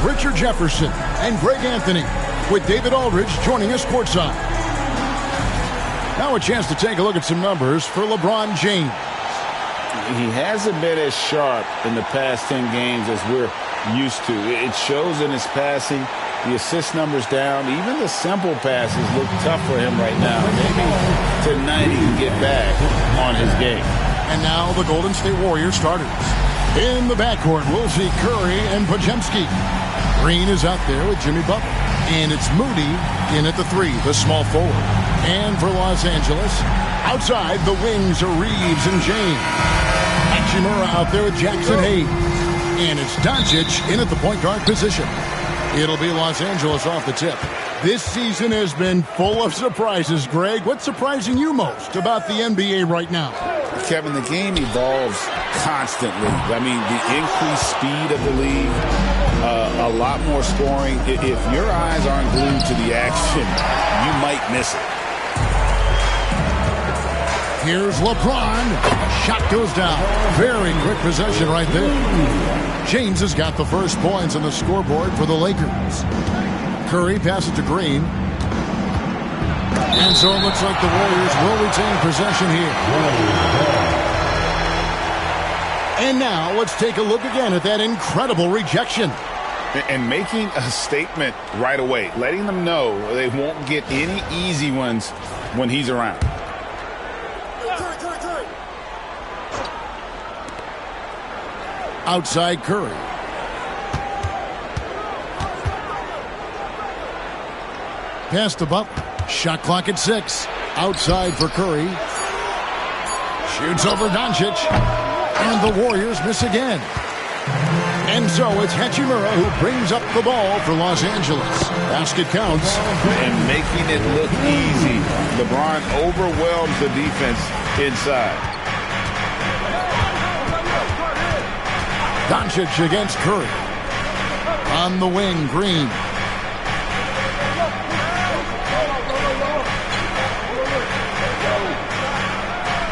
Richard Jefferson and Greg Anthony, with David Aldridge joining us courtside. Now a chance to take a look at some numbers for LeBron James. He hasn't been as sharp in the past 10 games as we're used to. It shows in his passing. The assist numbers down. Even the simple passes look tough for him right now. Maybe tonight he can get back on his game. And now the Golden State Warriors starters. In the backcourt, we'll see Curry and Podziemski. Green is out there with Jimmy Butler. And it's Moody in at the 3, the small forward. And for Los Angeles, outside the wings are Reeves and James. Hachimura out there with Jackson Hayes. And it's Doncic in at the point guard position. It'll be Los Angeles off the tip. This season has been full of surprises, Greg. What's surprising you most about the NBA right now? Kevin, the game evolves constantly. I mean, the increased speed of the league, a lot more scoring. If your eyes aren't glued to the action, you might miss it. Here's LeBron. Shot goes down. Very quick possession right there. James has got the first points on the scoreboard for the Lakers. Curry passes to Green. And so it looks like the Warriors will retain possession here. And now let's take a look again at that incredible rejection. And making a statement right away, letting them know they won't get any easy ones when he's around. Outside Curry. Pass to Butler. Shot clock at 6. Outside for Curry. Shoots over Doncic. And the Warriors miss again. And so it's Hachimura who brings up the ball for Los Angeles. Basket counts. And making it look easy. LeBron overwhelms the defense inside. Doncic against Curry. On the wing, Green.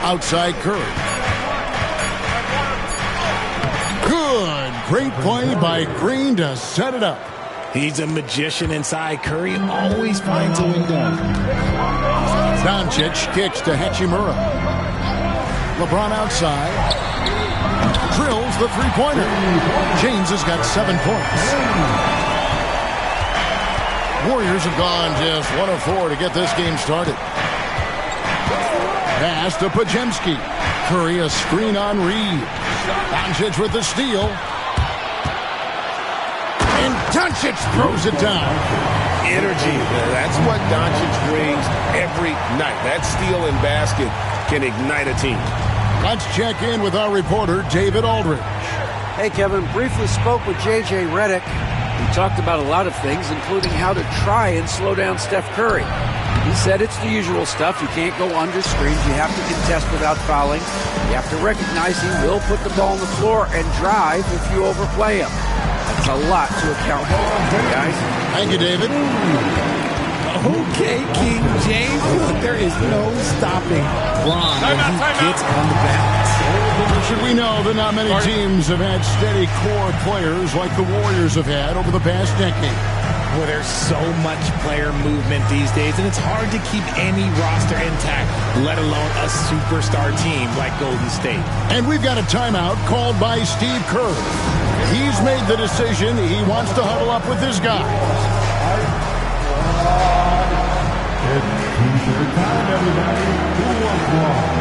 Outside Curry. Good. Great play by Green to set it up. He's a magician inside. Curry always finds a window. Doncic kicks to Hachimura. LeBron outside. Drills the three-pointer. James has got 7 points. Warriors have gone just 1 of 4 to get this game started. Pass to Podziemski. Curry a screen on Reed. Doncic with the steal. And Doncic throws it down. Energy. That's what Doncic brings every night. That steal and basket can ignite a team. Let's check in with our reporter, David Aldridge. Hey, Kevin. Briefly spoke with J.J. Redick. We talked about a lot of things, including how to try and slow down Steph Curry. He said it's the usual stuff. You can't go under screens. You have to contest without fouling. You have to recognize he will put the ball on the floor and drive if you overplay him. That's a lot to account for, guys. Thank you, David. Okay, King James. Look, there is no stopping Bron when he gets on the bounce. Should we know that not many teams have had steady core players like the Warriors have had over the past decade? Well, there's so much player movement these days, and it's hard to keep any roster intact, let alone a superstar team like Golden State. And we've got a timeout called by Steve Kerr. He's made the decision he wants to huddle up with his guys. T-shirt time, everybody. Who wants one?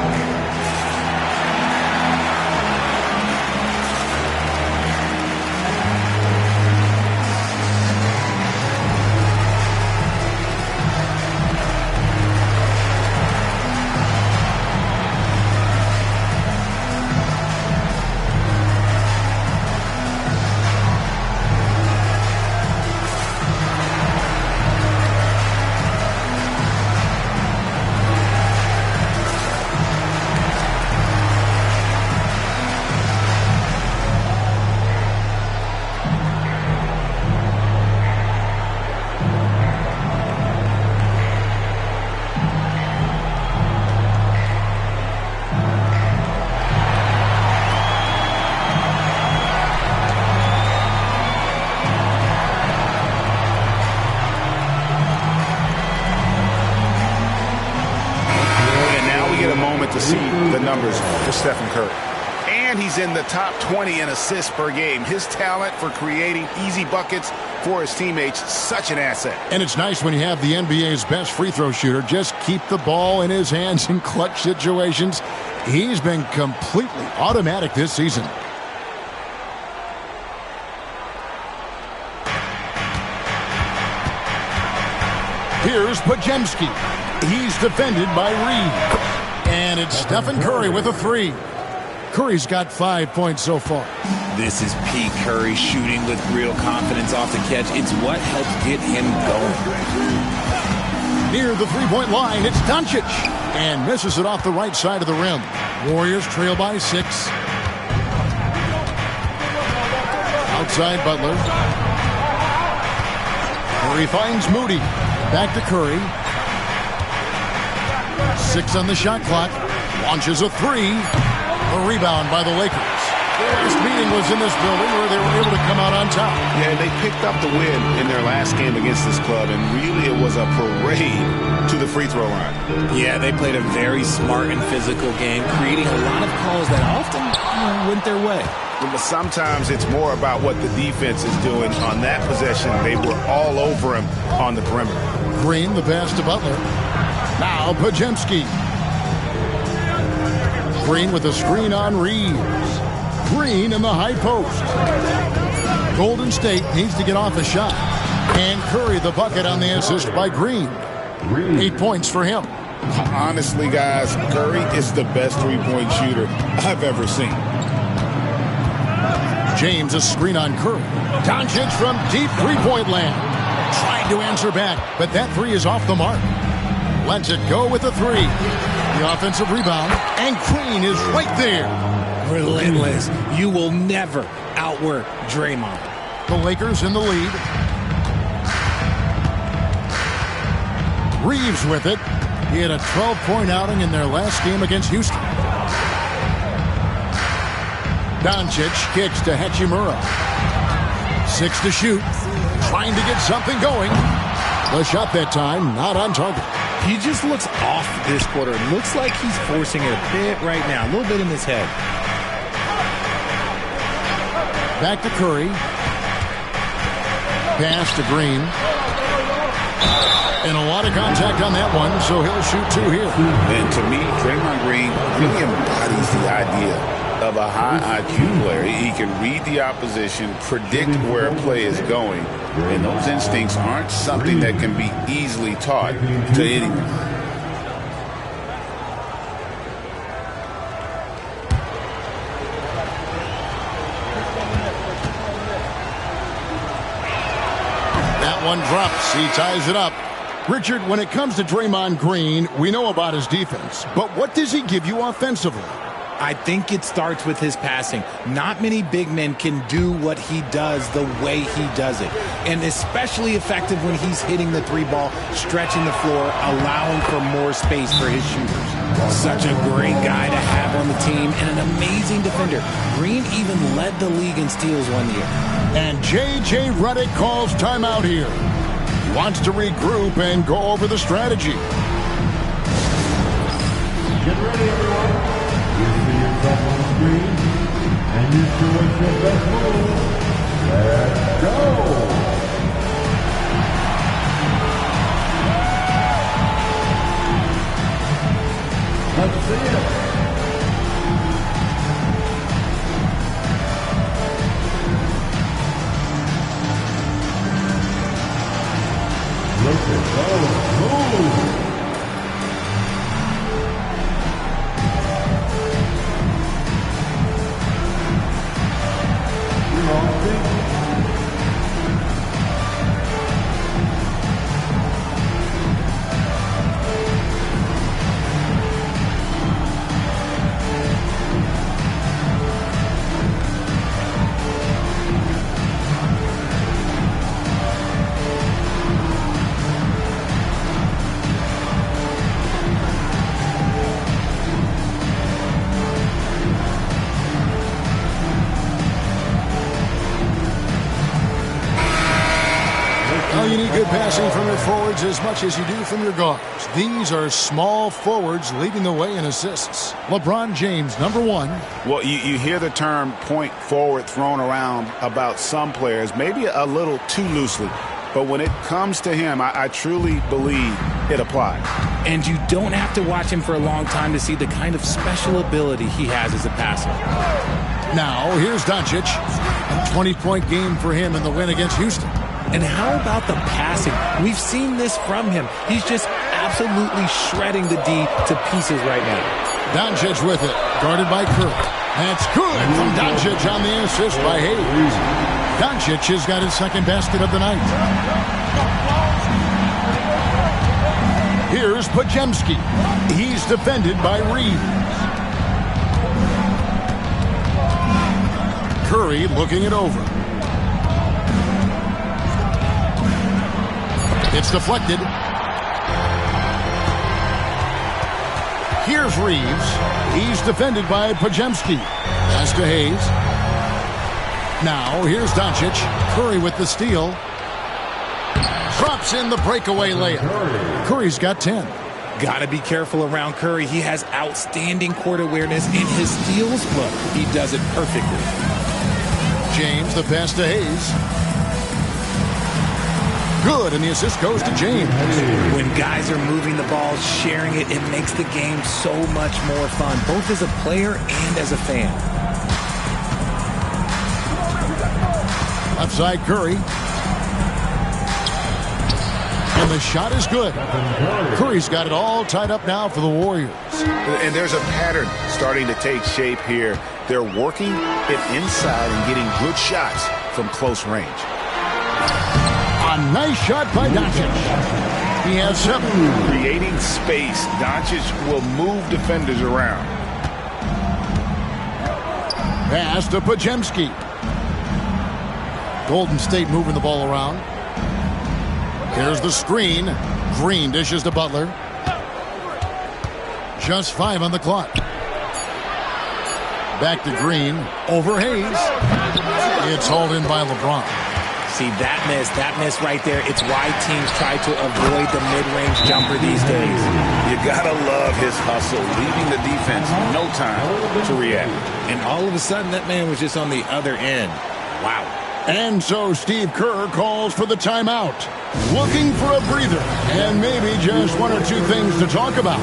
to see the numbers for Stephen Curry. And he's in the top 20 in assists per game. His talent for creating easy buckets for his teammates, such an asset. And it's nice when you have the NBA's best free throw shooter just keep the ball in his hands in clutch situations. He's been completely automatic this season. Here's Podziemski. He's defended by Reed. And it's Stephen Curry with a three. Curry's got 5 points so far. This is P. Curry shooting with real confidence off the catch. It's what helps get him going. Near the three-point line, it's Doncic. And misses it off the right side of the rim. Warriors trail by 6. Outside Butler. Curry finds Moody. Back to Curry. 6 on the shot clock. Launches a three. A rebound by the Lakers. This meeting was in this building where they were able to come out on top. Yeah, they picked up the win in their last game against this club, and really it was a parade to the free throw line. Yeah, they played a very smart and physical game, creating a lot of calls that often went their way. But sometimes it's more about what the defense is doing on that possession. They were all over him on the perimeter. Green, the pass to Butler. Now Podziemski. Green with a screen on Reeves. Green in the high post. Golden State needs to get off a shot. And Curry the bucket on the assist by Green. 8 points for him. Honestly, guys, Curry is the best three-point shooter I've ever seen. James a screen on Curry. Doncic from deep three-point land. Trying to answer back, but that three is off the mark. Lets it go with a three. The offensive rebound, and Green is right there. Relentless. You will never outwork Draymond. The Lakers in the lead. Reeves with it. He had a 12-point outing in their last game against Houston. Doncic kicks to Hachimura. 6 to shoot. Trying to get something going. The shot that time not on target. He just looks off this quarter. It looks like he's forcing it a bit right now. A little bit in his head. Back to Curry. Pass to Green. And a lot of contact on that one, so he'll shoot 2 here. And to me, Draymond Green really embodies the idea of a high IQ player. He can read the opposition, predict where a play is going, and those instincts aren't something that can be easily taught to anyone. That one drops. He ties it up. Richard, when it comes to Draymond Green, we know about his defense, but what does he give you offensively? I think it starts with his passing. Not many big men can do what he does the way he does it. And especially effective when he's hitting the three ball, stretching the floor, allowing for more space for his shooters. Such a great guy to have on the team and an amazing defender. Green even led the league in steals one year. And J.J. Redick calls timeout here. He wants to regroup and go over the strategy. Get ready, everyone. You see yourself on the screen, and you show us your best move. Let's go! Let's see it. Look at those moves. Well, you need good passing from your forwards as much as you do from your guards. These are small forwards leading the way in assists. LeBron James, number 1. Well, you hear the term point forward thrown around about some players, maybe a little too loosely. But when it comes to him, I truly believe it applies. And you don't have to watch him for a long time to see the kind of special ability he has as a passer. Now, here's Doncic. A 20-point game for him in the win against Houston. And how about the passing? We've seen this from him. He's just absolutely shredding the D to pieces right now. Doncic with it, guarded by Curry. That's good from Doncic on the assist by Hayes. Doncic has got his second basket of the night. Here's Podziemski. He's defended by Reeves. Curry looking it over. It's deflected. Here's Reeves. He's defended by Podziemski. Pass to Hayes. Now, here's Doncic. Curry with the steal. Drops in the breakaway layup. Curry's got 10. Gotta be careful around Curry. He has outstanding court awareness, and his steals, look, he does it perfectly. James, the pass to Hayes. Good, and the assist goes to James. When guys are moving the ball, sharing it, it makes the game so much more fun, both as a player and as a fan. Left side, Curry. And the shot is good. Curry's got it all tied up now for the Warriors. And there's a pattern starting to take shape here. They're working it inside and getting good shots from close range. A nice shot by Doncic. He has 7. Creating space. Doncic will move defenders around. Pass to Podziemski. Golden State moving the ball around. Here's the screen. Green dishes to Butler. Just 5 on the clock. Back to Green. Over Hayes. It's hauled in by LeBron. See, that miss right there, it's why teams try to avoid the mid-range jumper these days. You gotta love his hustle, leaving the defense no time to react. And all of a sudden, that man was just on the other end. Wow. And so Steve Kerr calls for the timeout. Looking for a breather and maybe just 1 or 2 things to talk about.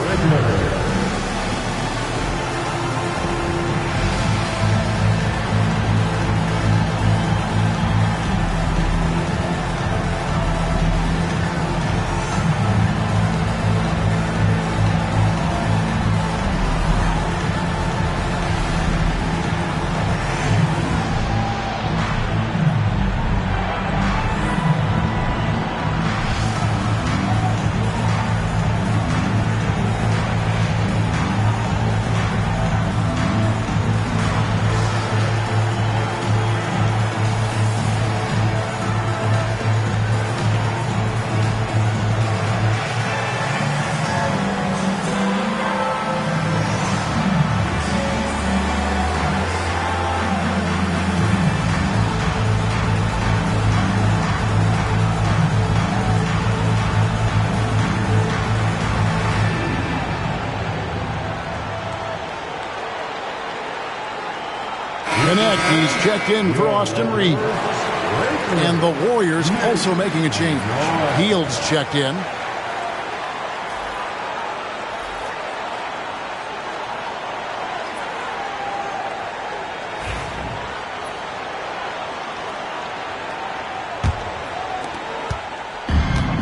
He's checked in for Austin Reeves. And the Warriors also making a change. Fields checked in.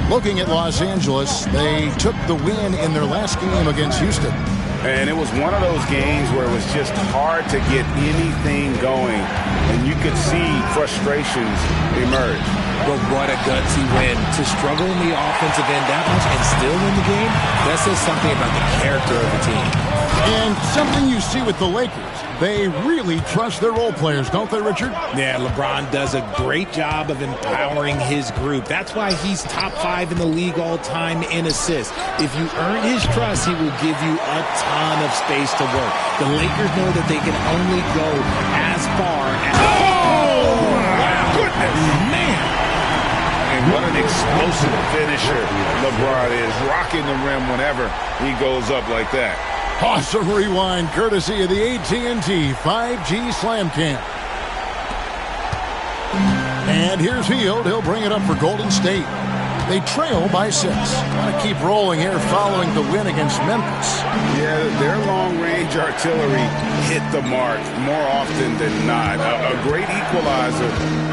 Looking at Los Angeles, they took the win in their last game against Houston. And it was one of those games where it was just hard to get anything going. And you could see frustrations emerge. But what a gutsy win. To struggle in the offensive end that much and still win the game, that says something about the character of the team. And something you see with the Lakers. They really trust their role players, don't they, Richard? Yeah, LeBron does a great job of empowering his group. That's why he's top 5 in the league all time in assists. If you earn his trust, he will give you a ton of space to work. The Lakers know that they can only go as far as... Oh, wow. Goodness. Man. And What an explosive finisher LeBron is, rocking the rim whenever he goes up like that. Awesome rewind, courtesy of the AT&T 5G Slam Cam. And here's Hield. He'll bring it up for Golden State. They trail by 6. Want to keep rolling here following the win against Memphis. Yeah, their long-range artillery hit the mark more often than not. A great equalizer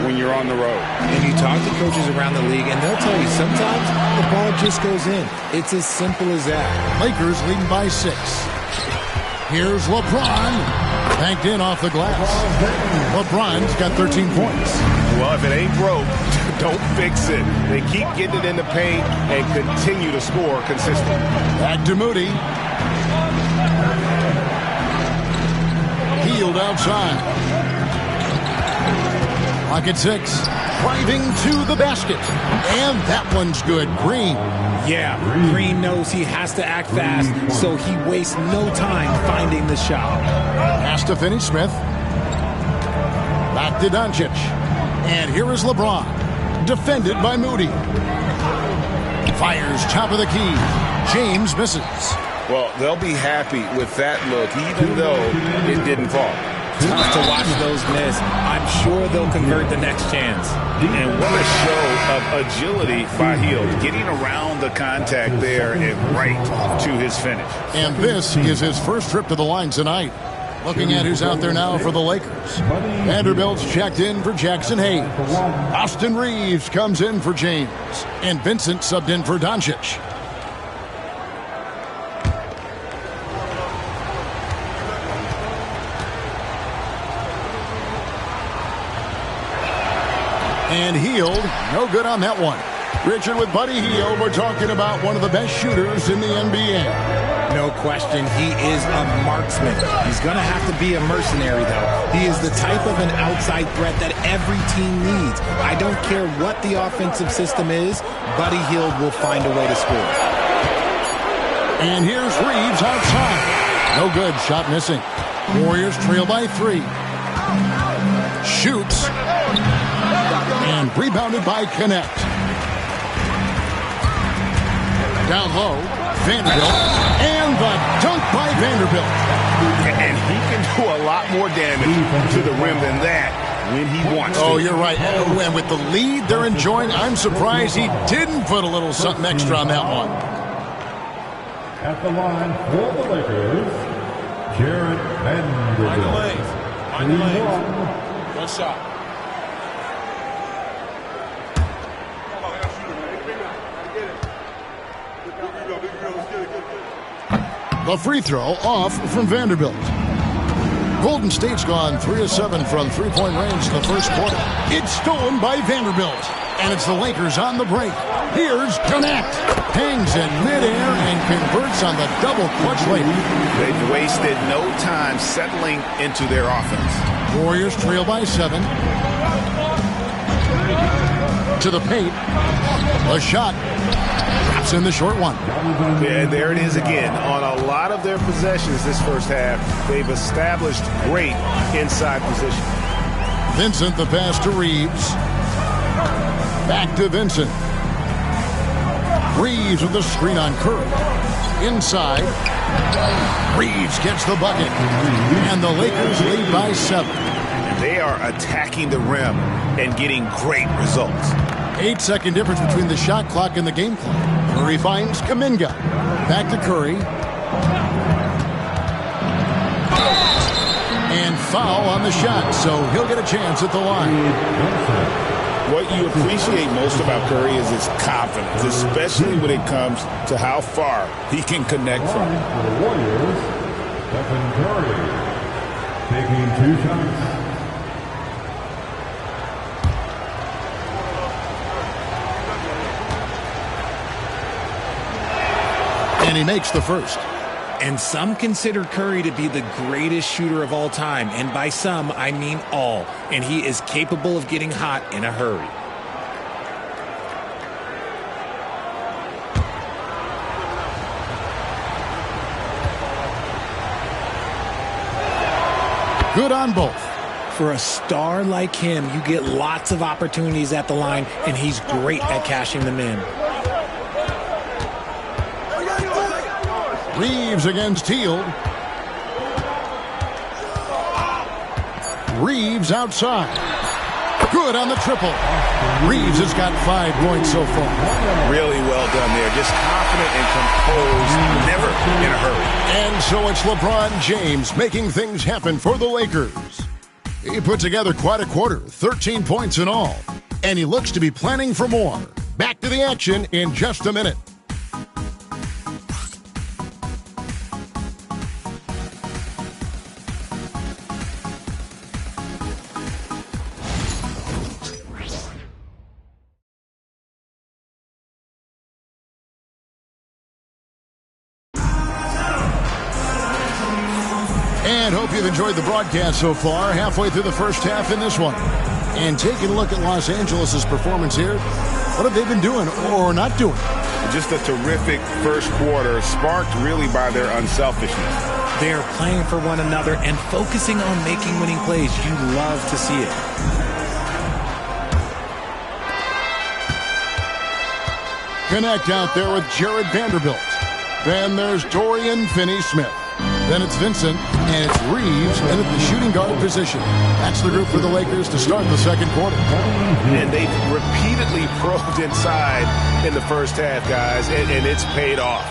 when you're on the road. And you talk to coaches around the league, and they'll tell you sometimes the ball just goes in. It's as simple as that. Lakers leading by 6. Here's LeBron. Banked in off the glass. LeBron's got 13 points. Well, if it ain't broke, don't fix it. They keep getting it in the paint and continue to score consistently. Back to Moody. Hield outside. Clock at 6. Driving to the basket. And that one's good. Green. Yeah, Green knows he has to act fast, so he wastes no time finding the shot. Pass to Finney-Smith. Back to Doncic. And here is LeBron. Defended by Moody. Fires top of the key. James misses. Well, they'll be happy with that look, even though it didn't fall. Tough to watch those miss. I'm sure they'll convert the next chance. And what a show of agility by Hield, getting around the contact there and right to his finish. And this is his first trip to the line tonight. Looking at who's out there now for the Lakers. Vanderbilt's checked in for Jackson Hayes. Austin Reeves comes in for James. And Vincent subbed in for Doncic. And Hield, no good on that one. Richard, with Buddy Hield, we're talking about one of the best shooters in the NBA. No question, he is a marksman. He's going to have to be a mercenary, though. He is the type of an outside threat that every team needs. I don't care what the offensive system is, Buddy Hield will find a way to score. And here's Reeves outside. No good, shot missing. Warriors trail by 3. Shoots. And rebounded by Connect. Down low, Vanderbilt. And the dunk by Vanderbilt. And he can do a lot more damage to the rim than that when he wants to. Oh, you're right. And with the lead they're enjoying, I'm surprised he didn't put a little something extra on that one. At the line for the Lakers, Jared Vanderbilt. Find the lanes. One shot. The free throw off from Vanderbilt. Golden State's gone 3 of 7 from three-point range in the first quarter. It's stolen by Vanderbilt. And it's the Lakers on the break. Here's Connect. Hangs in midair and converts on the double clutch layup. They've wasted no time settling into their offense. Warriors trail by 7. To the paint. A shot. Drops in the short one. Yeah, there it is again. On a lot of their possessions this first half, they've established great inside position. Vincent, the pass to Reeves. Back to Vincent. Reeves with the screen on Curry. Inside. Reeves gets the bucket. And the Lakers lead by 7. And they are attacking the rim and getting great results. 8-second difference between the shot clock and the game clock. Curry finds Kuminga. Back to Curry. And foul on the shot, so he'll get a chance at the line. What you appreciate most about Curry is his confidence, especially when it comes to how far he can connect from. For the Warriors, Stephen Curry taking 2 shots. And he makes the first. And some consider Curry to be the greatest shooter of all time. And by some, I mean all. And he is capable of getting hot in a hurry. Good on both. For a star like him, you get lots of opportunities at the line, and he's great at cashing them in. Reeves against Hield. Reeves outside. Good on the triple. Reeves has got 5 points so far. Really well done there. Just confident and composed, never in a hurry. And so it's LeBron James making things happen for the Lakers. He put together quite a quarter, 13 points in all. And he looks to be planning for more. Back to the action in just a minute. And hope you've enjoyed the broadcast so far, halfway through the first half in this one. And taking a look at Los Angeles' performance here, what have they been doing or not doing? Just a terrific first quarter, sparked really by their unselfishness. They're playing for one another and focusing on making winning plays. You love to see it. Connect out there with Jared Vanderbilt. Then there's Dorian Finney-Smith. Then it's Vincent, and it's Reeves, and at the shooting guard position. That's the group for the Lakers to start the second quarter. And they've repeatedly probed inside in the first half, guys, and it's paid off.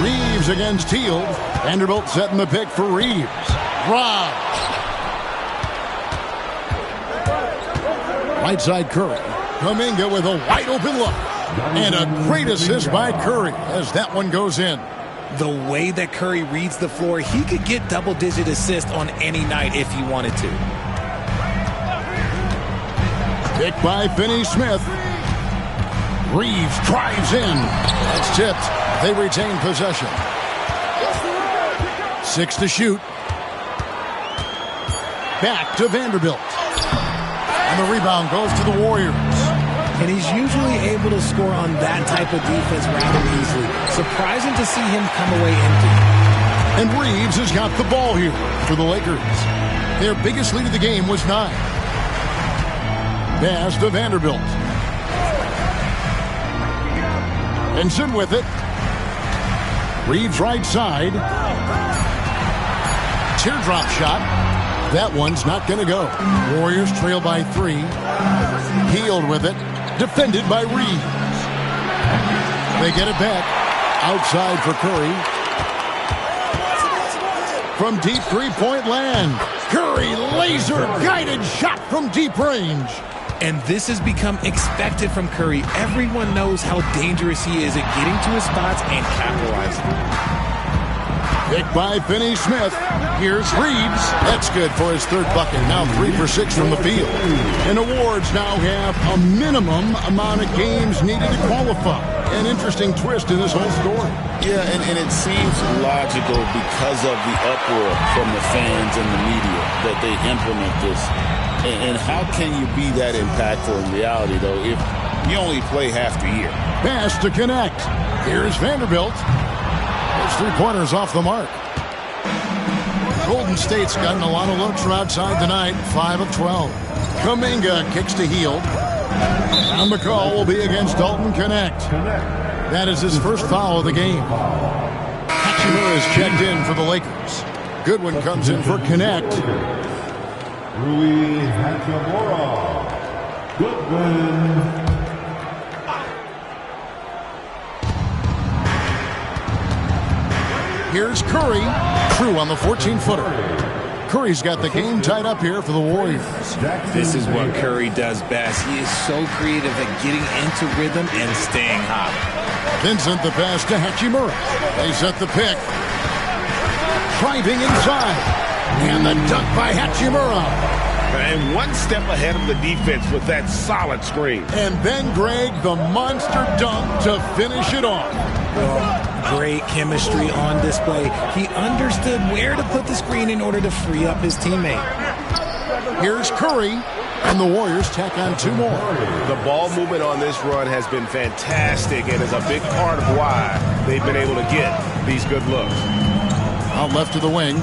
Reeves against Hield. Vanderbilt setting the pick for Reeves. Rob. Right side Curry. Kuminga with a wide open look. And a great assist by Curry as that one goes in. The way that Curry reads the floor, he could get double-digit assists on any night if he wanted to. Pick by Finney-Smith. Reeves drives in. That's tipped. They retain possession. 6 to shoot. Back to Vanderbilt. And the rebound goes to the Warriors. And he's usually able to score on that type of defense rather easily. Surprising to see him come away empty. And Reeves has got the ball here for the Lakers. Their biggest lead of the game was 9. Pass to Vanderbilt. Benson with it. Reeves right side. Teardrop shot. That one's not going to go. Warriors trail by 3. Hield with it. Defended by Reeves. They get it back. Outside for Curry. From deep three-point land. Curry laser-guided shot from deep range. And this has become expected from Curry. Everyone knows how dangerous he is at getting to his spots and capitalizing. Picked by Finney-Smith. Here's Reeves. That's good for his third bucket. Now 3 for 6 from the field. And awards now have a minimum amount of games needed to qualify. An interesting twist in this whole story. Yeah, and it seems logical because of the uproar from the fans and the media that they implement this. And how can you be that impactful in reality, though, if you only play half the year? Pass to connect. Here's Vanderbilt. Those 3-pointers off the mark. Golden State's gotten a lot of looks from outside tonight. 5 of 12. Kuminga kicks to Hield. And the call will be against Dalton Connect. That is his first foul of the game. Hachimura is checked in for the Lakers. Goodwin comes in for Connect. Rui Hachimura. Goodwin. Here's Curry. True on the 14-footer. Curry's got the game tied up here for the Warriors. This is what Curry does best. He is so creative at getting into rhythm and staying hot. Vincent the pass to Hachimura. They set the pick. Driving inside. And the dunk by Hachimura. And one step ahead of the defense with that solid screen. And then Greg, the monster dunk to finish it off. Great chemistry on display. He understood where to put the screen in order to free up his teammate. Here's Curry, and the Warriors tack on 2 more. The ball movement on this run has been fantastic and is a big part of why they've been able to get these good looks. Out left to the wing.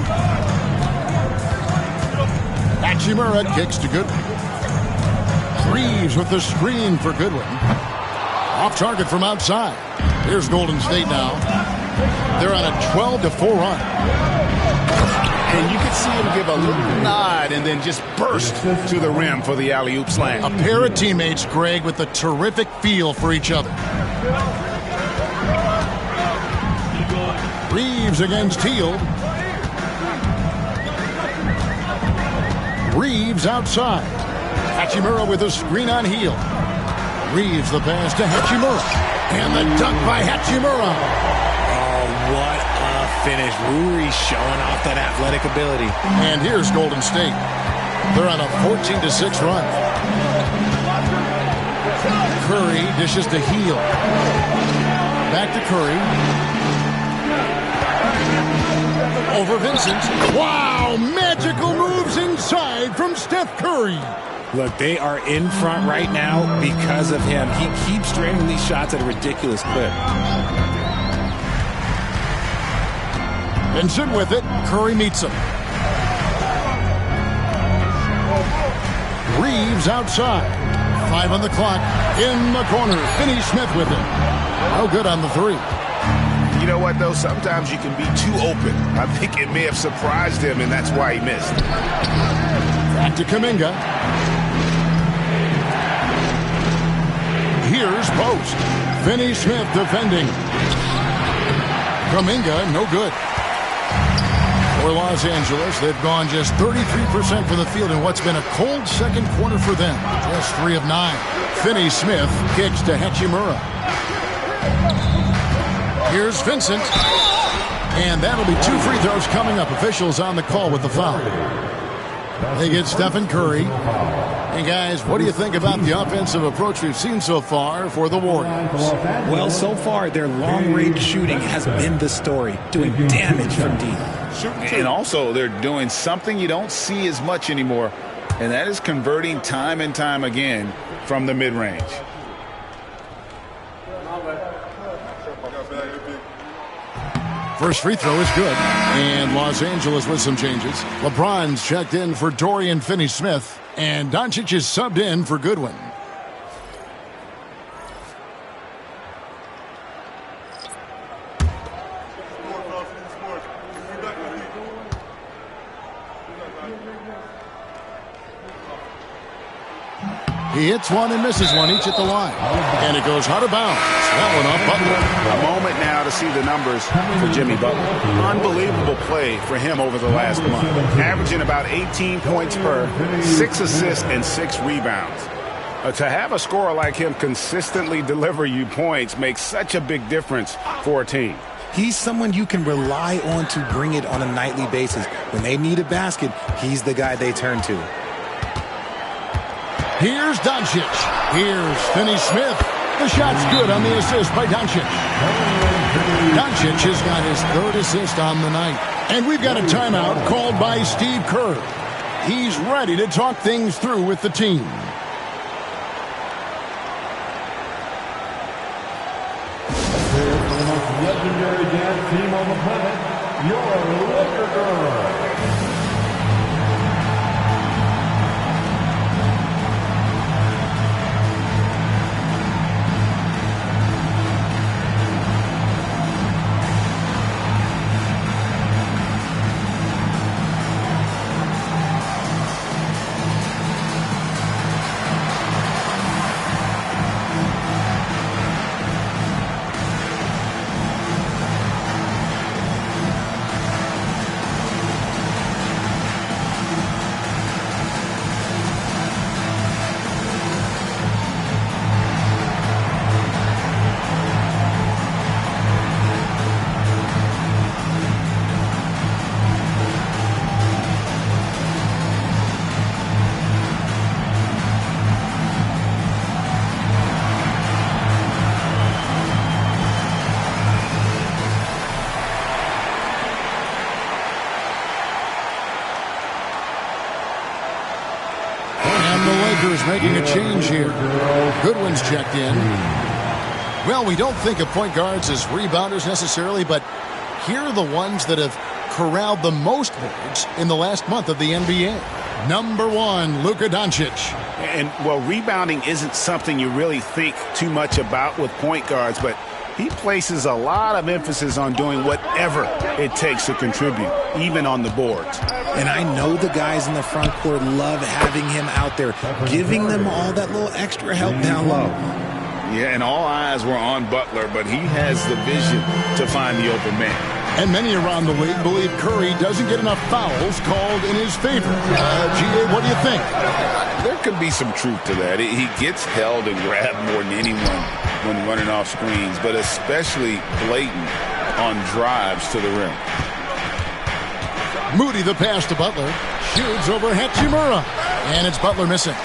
Hachimura kicks to Goodwin. Reeves with the screen for Goodwin. Off target from outside. Here's Golden State now. They're on a 12-4 run. And you can see him give a little nod and then just burst to the rim for the alley-oop slam. A pair of teammates, Greg, with a terrific feel for each other. Reeves against Hield. Reeves outside. Hachimura with a screen on Hield. Reeves the pass to Hachimura. And the dunk by Hachimura. Oh, what a finish. Ruri showing off that athletic ability. And here's Golden State. They're on a 14-6 run. Curry dishes to Hield. Back to Curry. Over Vincent. Wow, magical moves inside from Steph Curry. Look, they are in front right now because of him. He keeps draining these shots at a ridiculous clip. Vincent with it. Curry meets him. Reeves outside. 5 on the clock. In the corner. Finney Smith with it. No good on the three. You know what, though? Sometimes you can be too open. I think it may have surprised him, and that's why he missed. Back to Kuminga. Here's post. Finney Smith defending. Kuminga, no good. For Los Angeles, they've gone just 33% from the field in what's been a cold second quarter for them. Just 3 of 9. Finney Smith kicks to Hachimura. Here's Vincent. And that'll be 2 free throws coming up. Officials on the call with the foul. They get Stephen Curry. And guys, what do you think about the offensive approach we've seen so far for the Warriors? Well, so far, their long-range shooting has been the story, doing damage from deep. And also, they're doing something you don't see as much anymore, and that is converting time and time again from the mid-range. First free throw is good. And Los Angeles with some changes. LeBron's checked in for Dorian Finney-Smith. And Doncic is subbed in for Goodwin. He hits one and misses one, each at the line. And it goes out of bounds. That one off Butler. A moment now to see the numbers for Jimmy Butler. Unbelievable play for him over the last month. Averaging about 18 points per, 6 assists, and 6 rebounds. To have a scorer like him consistently deliver you points makes such a big difference for a team. He's someone you can rely on to bring it on a nightly basis. When they need a basket, he's the guy they turn to. Here's Doncic. Here's Finney-Smith. The shot's good on the assist by Doncic. Doncic has got his 3rd assist on the night. And we've got a timeout called by Steve Kerr. He's ready to talk things through with the team. Here for the most legendary dance team on the planet, your Laker Girls. Making a change here. Goodwin's checked in. Well, we don't think of point guards as rebounders necessarily, but here are the ones that have corralled the most boards in the last month of the NBA. Number 1, Lukadoncic. And, well, rebounding isn't something you really think too much about with point guards, but he places a lot of emphasis on doing whatever it takes to contribute, even on the boards. And I know the guys in the front court love having him out there, giving them all that little extra help down low. Yeah, and all eyes were on Butler, but he has the vision to find the open man. And many around the league believe Curry doesn't get enough fouls called in his favor. G.A., what do you think? There could be some truth to that. He gets held and grabbed more than anyone when running off screens, but especially blatant on drives to the rim. Moody the pass to Butler. Shoots over Hachimura. And it's Butler missing.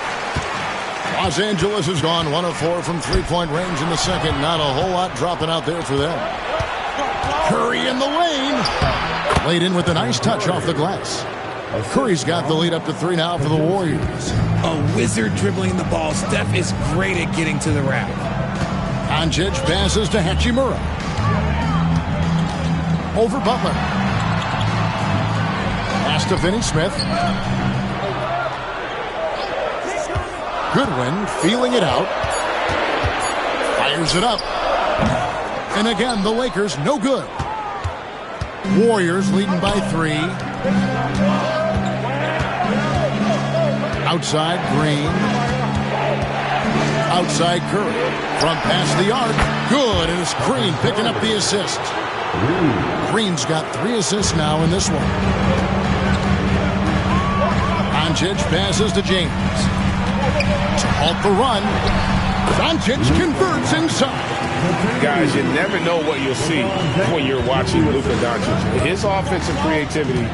Los Angeles has gone 1 of 4 from three-point range in the second. Not a whole lot dropping out there for them. Curry in the lane. Laid in with a nice touch off the glass. Curry's got the lead up to 3 now for the Warriors. A wizard dribbling the ball. Steph is great at getting to the rack. Doncic passes to Hachimura. Over Butler. Pass to Finney-Smith. Goodwin feeling it out. Fires it up. And again, the Lakers no good. Warriors leading by 3. Outside Green. Outside Curry. From past the arc. Good. And it's Green picking up the assist. Green's got 3 assists now in this one. Doncic passes to James. To halt the run. Doncic converts inside. Guys, you never know what you'll see when you're watching Luka Doncic. His offensive creativity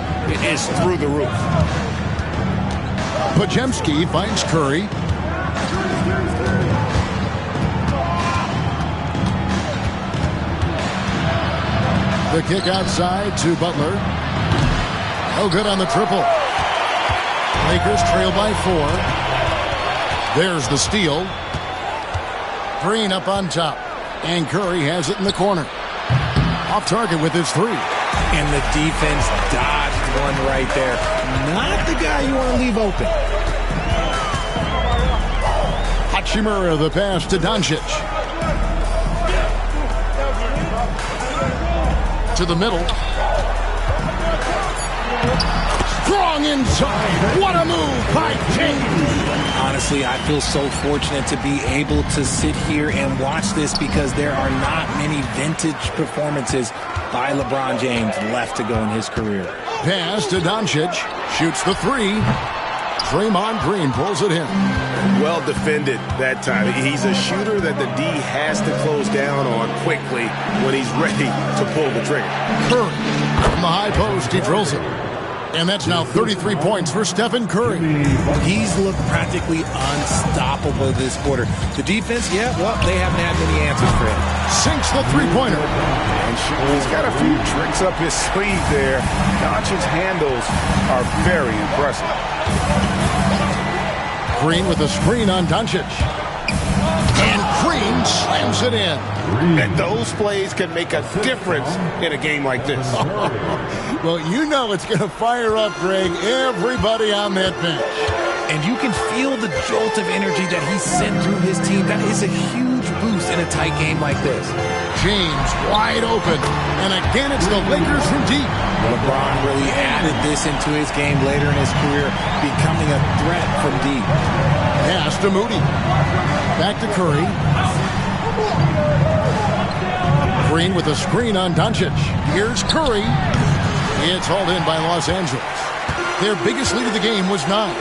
is through the roof. Podziemski finds Curry. The kick outside to Butler. No good on the triple. Lakers trail by 4. There's the steal. Green up on top. And Curry has it in the corner. Off target with his 3. And the defense dodged one right there. Not the guy you want to leave open. Hachimura the pass to Doncic. To the middle. Strong inside. What a move by James. Honestly, I feel so fortunate to be able to sit here and watch this because there are not many vintage performances by LeBron James left to go in his career. Pass to Doncic. Shoots the 3. Draymond Green pulls it in. Well defended that time. He's a shooter that the D has to close down on quickly when he's ready to pull the trigger. Curry from the high post, he drills it. And that's now 33 points for Stephen Curry. He's looked practically unstoppable this quarter. The defense, yeah, well, they haven't had many answers for him. Sinks the three-pointer. And he's got a few tricks up his sleeve there. Doncic's handles are very impressive. Green with a screen on Doncic. And Green slams it in. And those plays can make a difference in a game like this. Well, you know it's going to fire up, Greg, everybody on that bench. And you can feel the jolt of energy that he sent through his team. That is a huge boost in a tight game like this. James wide open. And again, it's the Lakers from deep. LeBron really added this into his game later in his career, becoming a threat from deep. Pass to Moody. Back to Curry. Green with a screen on Doncic. Here's Curry. It's hauled in by Los Angeles. Their biggest lead of the game was 9.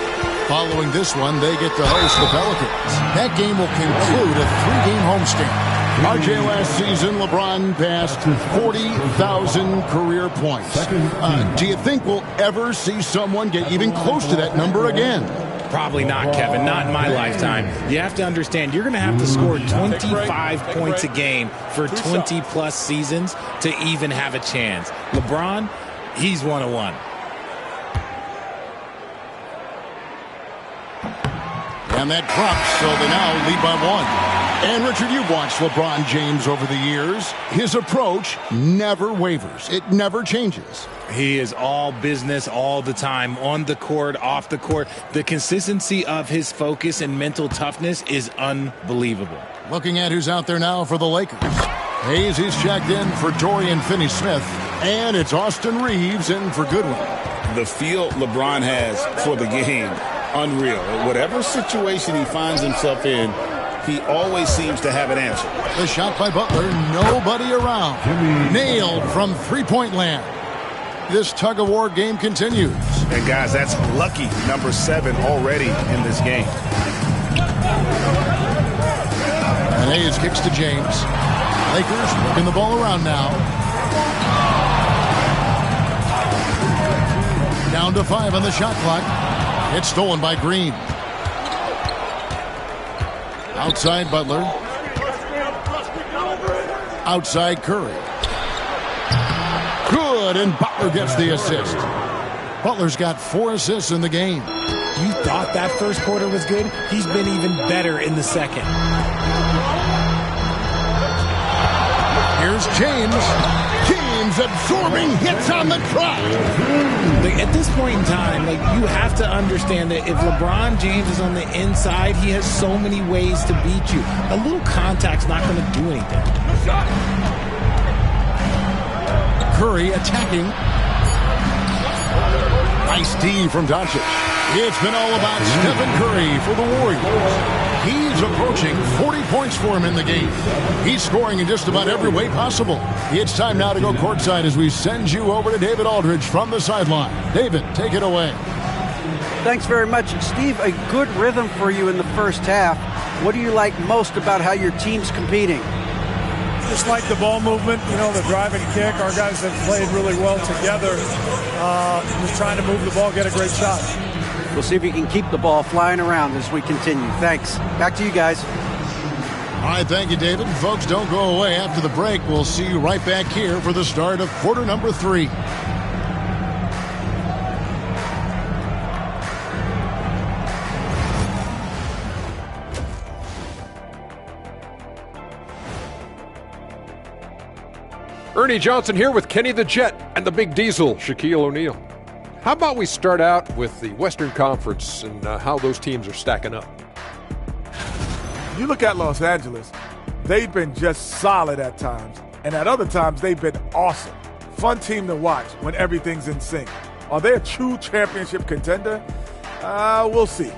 Following this one, they get to host the Pelicans. That game will conclude a 3-game homestand. RJ, last season, LeBron passed 40,000 career points. Do you think we'll ever see someone get even close to that number again? Probably not, Kevin. Not in my lifetime. You have to understand, you're going to have to score 25 points a game for 20-plus seasons to even have a chance. LeBron, he's 101. And that drops, so they now lead by 1. And, Richard, you've watched LeBron James over the years. His approach never wavers. It never changes. He is all business all the time, on the court, off the court. The consistency of his focus and mental toughness is unbelievable. Looking at who's out there now for the Lakers. Hayes, he's checked in for Dorian Finney-Smith. And it's Austin Reeves in for Goodwin. The feel LeBron has for the game, unreal. Whatever situation he finds himself in, he always seems to have an answer. The shot by Butler, nobody around. Nailed from three-point land. This tug-of-war game continues. And, guys, that's lucky number 7 already in this game. And Hayes kicks to James. Lakers working the ball around now. Down to 5 on the shot clock. It's stolen by Green. Outside Butler. Outside Curry. Good, and Butler gets the assist. Butler's got 4 assists in the game. You thought that first quarter was good? He's been even better in the second. Here's James. James absorbing hits on the trot. At this point in time, you have to understand that if LeBron James is on the inside, he has so many ways to beat you. A little contact's not going to do anything. Curry attacking. Nice D from Doncic. It's been all about Stephen Curry for the Warriors. He's approaching 40 points for him in the game. He's scoring in just about every way possible. It's time now to go courtside as we send you over to David Aldridge from the sideline. David, take it away. Thanks very much. Steve, a good rhythm for you in the first half. What do you like most about how your team's competing? Just like the ball movement, the drive and kick. Our guys have played really well together. Just trying to move the ball, get a great shot. We'll see if you can keep the ball flying around as we continue. Thanks. Back to you guys. All right, thank you, David. Folks, don't go away. After the break, we'll see you right back here for the start of quarter number 3. Ernie Johnson here with Kenny the Jet and the Big Diesel, Shaquille O'Neal. How about we start out with the Western Conference and how those teams are stacking up? You look at Los Angeles, they've been just solid at times, and at other times they've been awesome. Fun team to watch when everything's in sync. Are they a true championship contender? We'll see.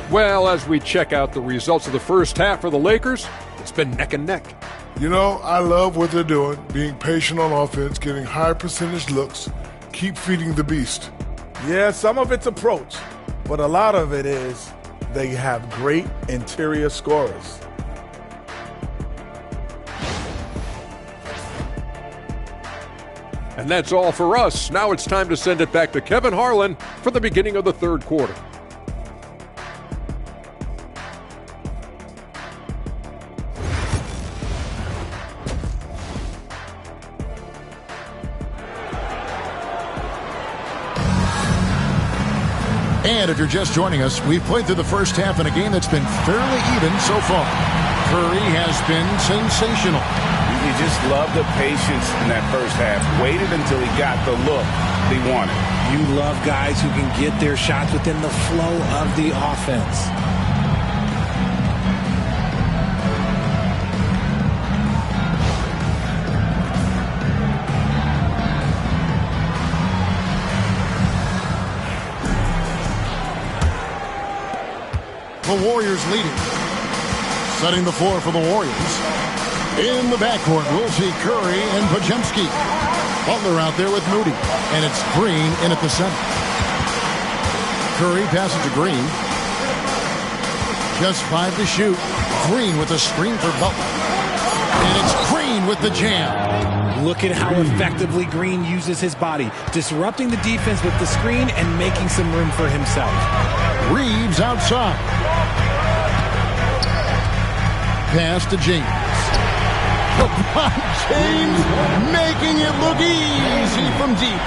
Well, as we check out the results of the first half for the Lakers, it's been neck and neck. I love what they're doing, being patient on offense, getting high percentage looks, keep feeding the beast. Yeah, some of it's approach, but a lot of it is they have great interior scorers. And that's all for us. Now it's time to send it back to Kevin Harlan for the beginning of the third quarter. And if you're just joining us, we've played through the first half in a game that's been fairly even so far. Curry has been sensational. You just love the patience in that first half. Waited until he got the look he wanted. You love guys who can get their shots within the flow of the offense. The Warriors leading. Setting the floor for the Warriors. In the backcourt, we'll see Curry and Podziemski. Butler out there with Moody. And it's Green in at the center. Curry passes to Green. Just 5 to shoot. Green with a screen for Butler. And it's Green with the jam. Look at how effectively Green uses his body, disrupting the defense with the screen and making some room for himself. Reeves outside. Pass to James. LeBron James making it look easy from deep.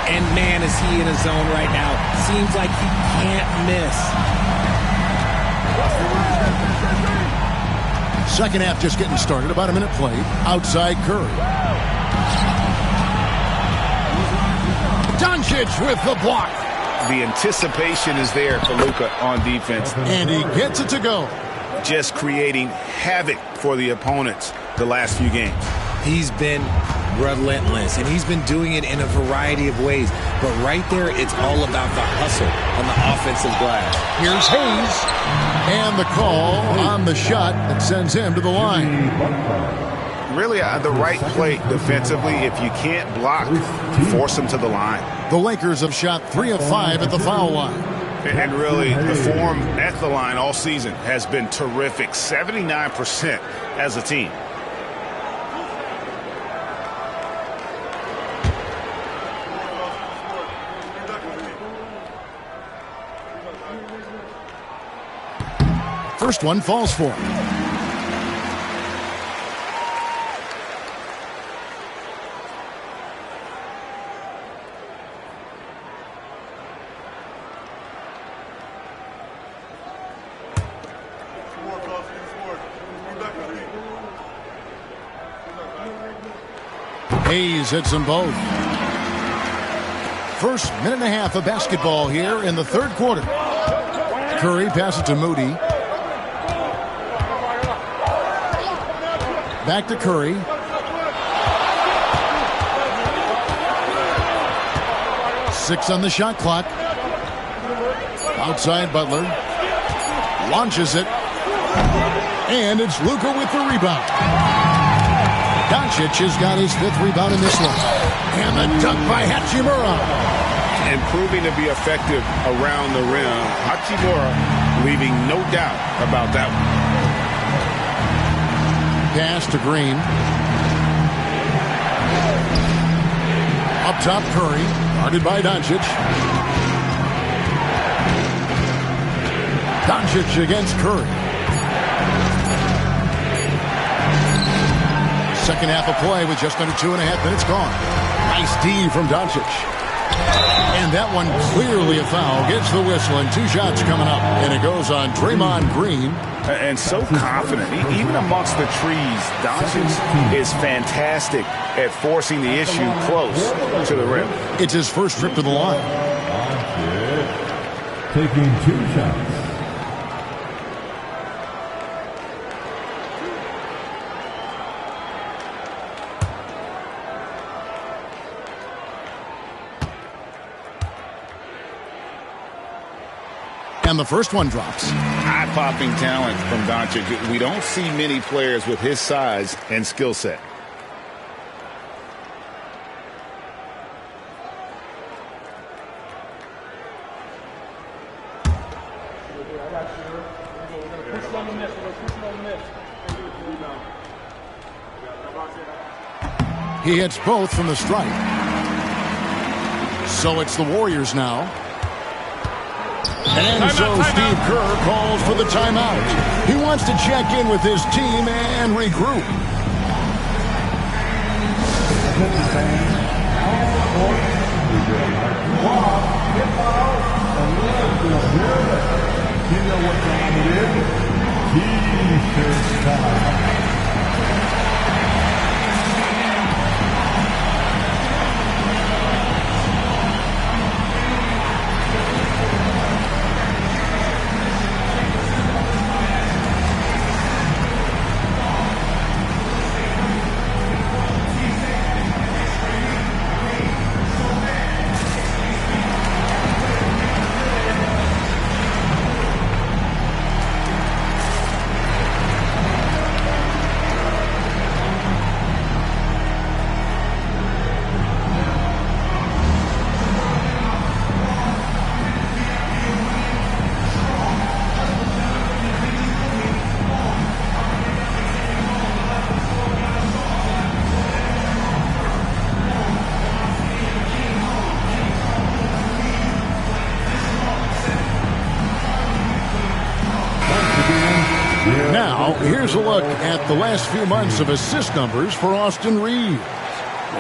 And man, is he in a zone right now. Seems like he can't miss. Second half just getting started. About a minute played. Outside Curry. Doncic with the block. The anticipation is there for Luka on defense. And he gets it to go. Just creating havoc for the opponents the last few games. He's been relentless, and he's been doing it in a variety of ways. But right there, it's all about the hustle on the offensive glass. Here's Hayes. And the call on the shot that sends him to the line. Really, the right play defensively. If you can't block, force him to the line. The Lakers have shot 3 of 5 at the foul line. And really, the form at the line all season has been terrific. 79% as a team. First one falls for him. Hayes hits them both. First minute and a half of basketball here in the third quarter. Curry passes to Moody. Back to Curry. Six on the shot clock. Outside Butler. Launches it. And it's Luka with the rebound. Doncic has got his 5th rebound in this one. And the dunk by Hachimura. And proving to be effective around the rim. Hachimura leaving no doubt about that one. Pass to Green. Up top, Curry. Guarded by Doncic. Doncic against Curry. Second half of play with just under 2.5 minutes gone. Nice D from Doncic. And that one clearly a foul. Gets the whistle and 2 shots coming up. And it goes on Draymond Green. And so confident. Even amongst the trees, Doncic is fantastic at forcing the issue close to the rim. It's his first trip to the line. Taking 2 shots. And the first one drops. Eye-popping talent from Doncic. We don't see many players with his size and skill set. He hits both from the stripe. So it's the Warriors now. And so Steve Kerr calls for the timeout. He wants to check in with his team and regroup. You know what time it is? T-shirt time. Now, here's a look at the last few months of assist numbers for Austin Reeves.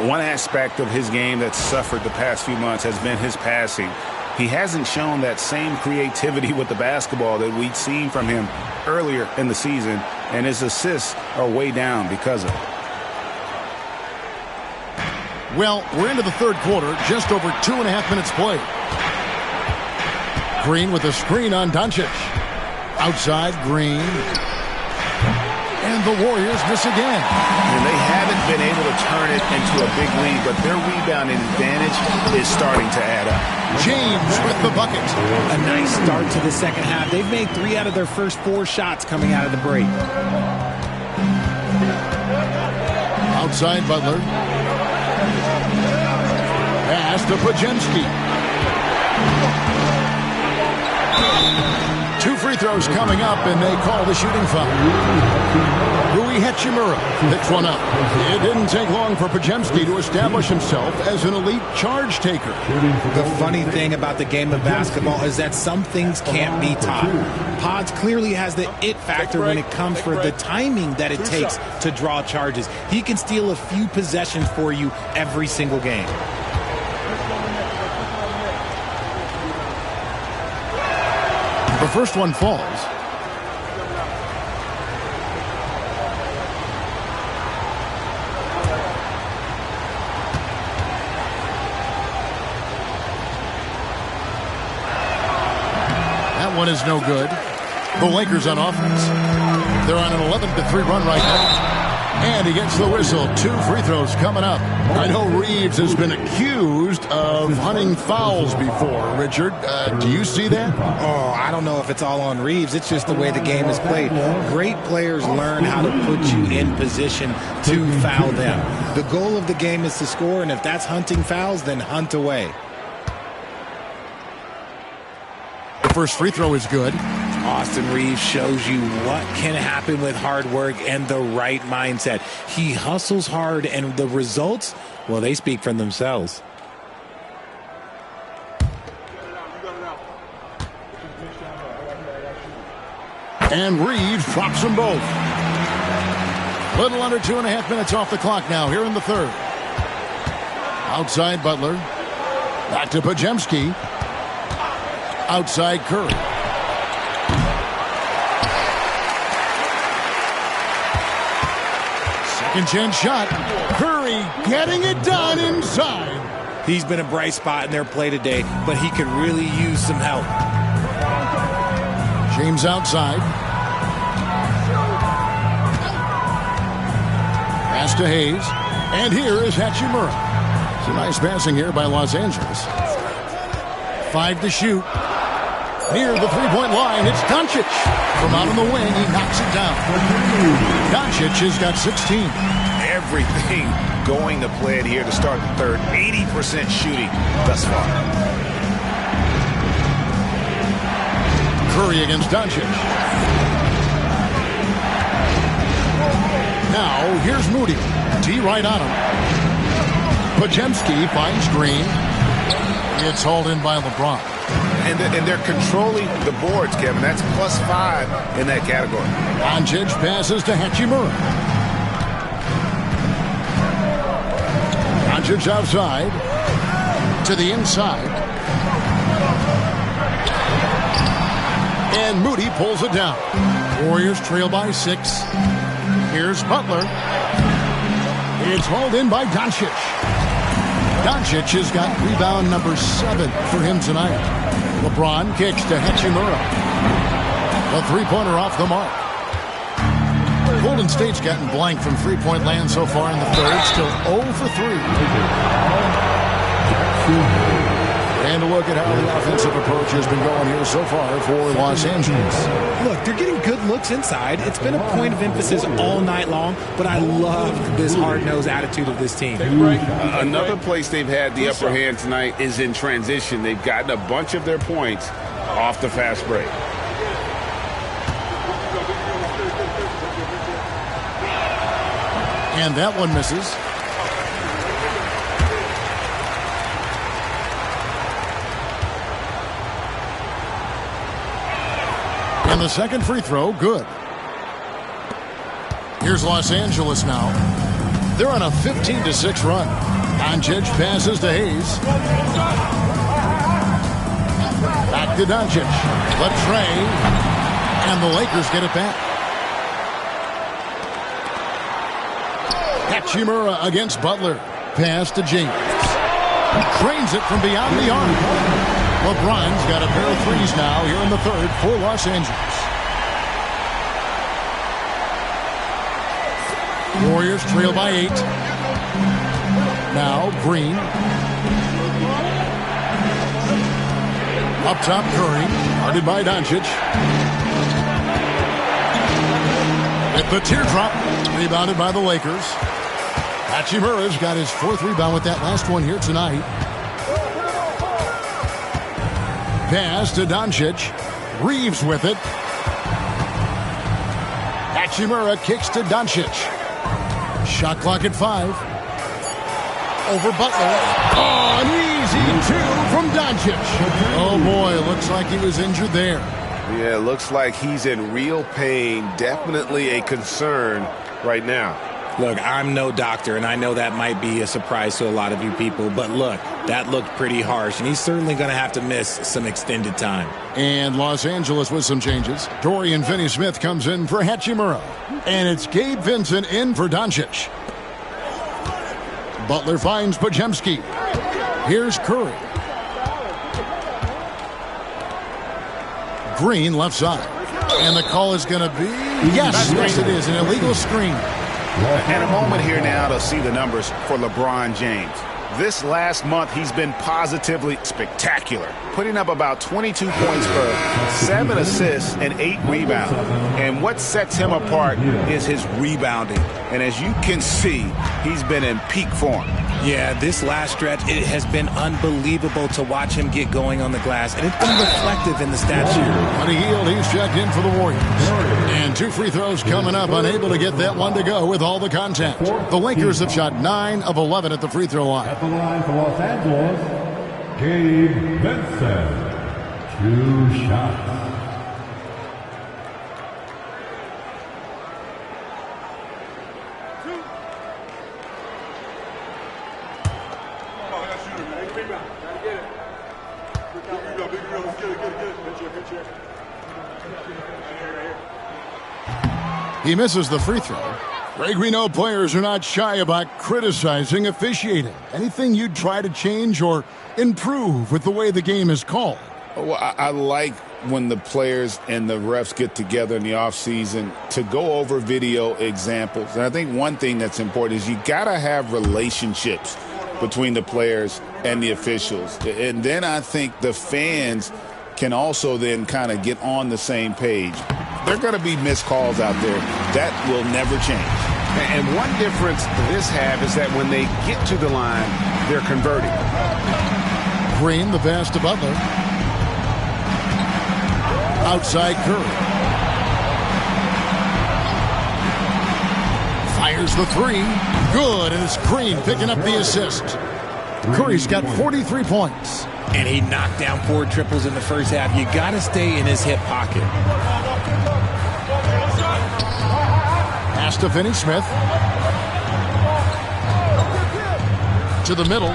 One aspect of his game that's suffered the past few months has been his passing. He hasn't shown that same creativity with the basketball that we'd seen from him earlier in the season. and his assists are way down because of it. Well, we're into the third quarter, just over 2.5 minutes played. Green with a screen on Doncic. Outside, Green. And the Warriors miss again. And they haven't been able to turn it into a big lead, but their rebounding advantage is starting to add up. James with the bucket. A nice start to the second half. They've made 3 out of their first 4 shots coming out of the break. Outside, Butler. Pass to Podziemski. 2 free throws coming up, and they call the shooting foul. Rui Hachimura picks one up. It didn't take long for Podziemski to establish himself as an elite charge taker. The funny thing about the game of basketball is that some things can't be taught. Pods clearly has the it factor when it comes for the timing that it takes to draw charges. He can steal a few possessions for you every single game. The first one falls. That one is no good. The Lakers on offense. They're on an 11-3 run right now. And he gets the whistle. 2 free throws coming up. I know Reeves has been accused of hunting fouls before. Richard, do you see that? Oh, I don't know if it's all on Reeves. It's just the way the game is played. Great players learn how to put you in position to foul them. The goal of the game is to score, and if that's hunting fouls, then hunt away. The first free throw is good. Austin Reeves shows you what can happen with hard work and the right mindset. He hustles hard, and the results, well, they speak for themselves. And Reeves drops them both. Little under 2.5 minutes off the clock now here in the third. Outside Butler. Back to Podziemski. Outside Curry. Second chance shot. Curry getting it done inside. He's been a bright spot in their play today, but he could really use some help. James outside. Pass to Hayes. And here is Hachimura. It's a nice passing here by Los Angeles. 5 to shoot. Near the three-point line, it's Doncic. From out on the wing, he knocks it down. Doncic has got 16. Everything going to plan here to start the third. 80% shooting thus far. Curry against Doncic. Now, here's Moody. D right on him. Podziemski finds Green. It's hauled in by LeBron. And they're controlling the boards, Kevin. That's +5 in that category. Doncic passes to Hachimura. Doncic outside. To the inside. And Moody pulls it down. Warriors trail by 6. Here's Butler. It's hauled in by Doncic. Doncic has got rebound number 7 for him tonight. LeBron kicks to Hachimura. The three-pointer off the mark. Golden State's gotten blank from three-point land so far in the third. Still 0 for 3. And a look at how the offensive approach has been going here so far for Los Angeles. Look, they're getting good looks inside. It's been a point of emphasis all night long, but I love this hard-nosed attitude of this team. Another place they've had the upper hand tonight is in transition. They've gotten a bunch of their points off the fast break. And that one misses. And the second free throw, good. Here's Los Angeles now. They're on a 15-6 run. Doncic passes to Hayes. Back to Doncic. The tray. And the Lakers get it back. Hachimura against Butler. Pass to James. Cranes it from beyond the arc. LeBron's got a pair of threes now here in the third for Los Angeles. Warriors trail by 8. Now Green. Up top Curry. Guarded by Doncic. At the teardrop. Rebounded by the Lakers. Hachimura's got his 4th rebound with that last one here tonight. Pass to Doncic. Reeves with it. Hachimura kicks to Doncic. Shot clock at 5. Over Butler. Oh, an easy 2 from Doncic. Oh, boy, looks like he was injured there. Yeah, looks like he's in real pain. Definitely a concern right now. Look, I'm no doctor, and I know that might be a surprise to a lot of you people, but look, that looked pretty harsh, and he's certainly going to have to miss some extended time. And Los Angeles with some changes. Dorian Finney-Smith comes in for Hachimura, and it's Gabe Vincent in for Doncic. Butler finds Podziemski. Here's Curry. Green left side. And the call is going to be, yes, it is, an illegal screen. And a moment here now to see the numbers for LeBron James. This last month, he's been positively spectacular, putting up about 22 points per 7 assists and 8 rebounds. And what sets him apart is his rebounding. And as you can see, he's been in peak form. Yeah, this last stretch, it has been unbelievable to watch him get going on the glass, and it's been reflective in the stat sheet. On a yield, he's checked in for the Warriors. And 2 free throws coming up, unable to get that one to go with all the contact. The Lakers have shot 9 of 11 at the free throw line. At the line for Los Angeles, Gabe Vincent. 2 shots. He misses the free throw. Greg, we know players are not shy about criticizing officiating. Anything you'd try to change or improve with the way the game is called? Well, I like when the players and the refs get together in the offseason to go over video examples. And I think one thing that's important is you got to have relationships between the players and the officials. And then I think the fans can also then kind of get on the same page. There are going to be missed calls out there. That will never change. And one difference this have is that when they get to the line, they're converting. Green, the pass to Butler. Outside Curry. Fires the 3. Good, and it's Green picking up the assist. Curry's got 43 points. And he knocked down 4 triples in the first half. You got to stay in his hip pocket. Pass to Finney-Smith. To the middle.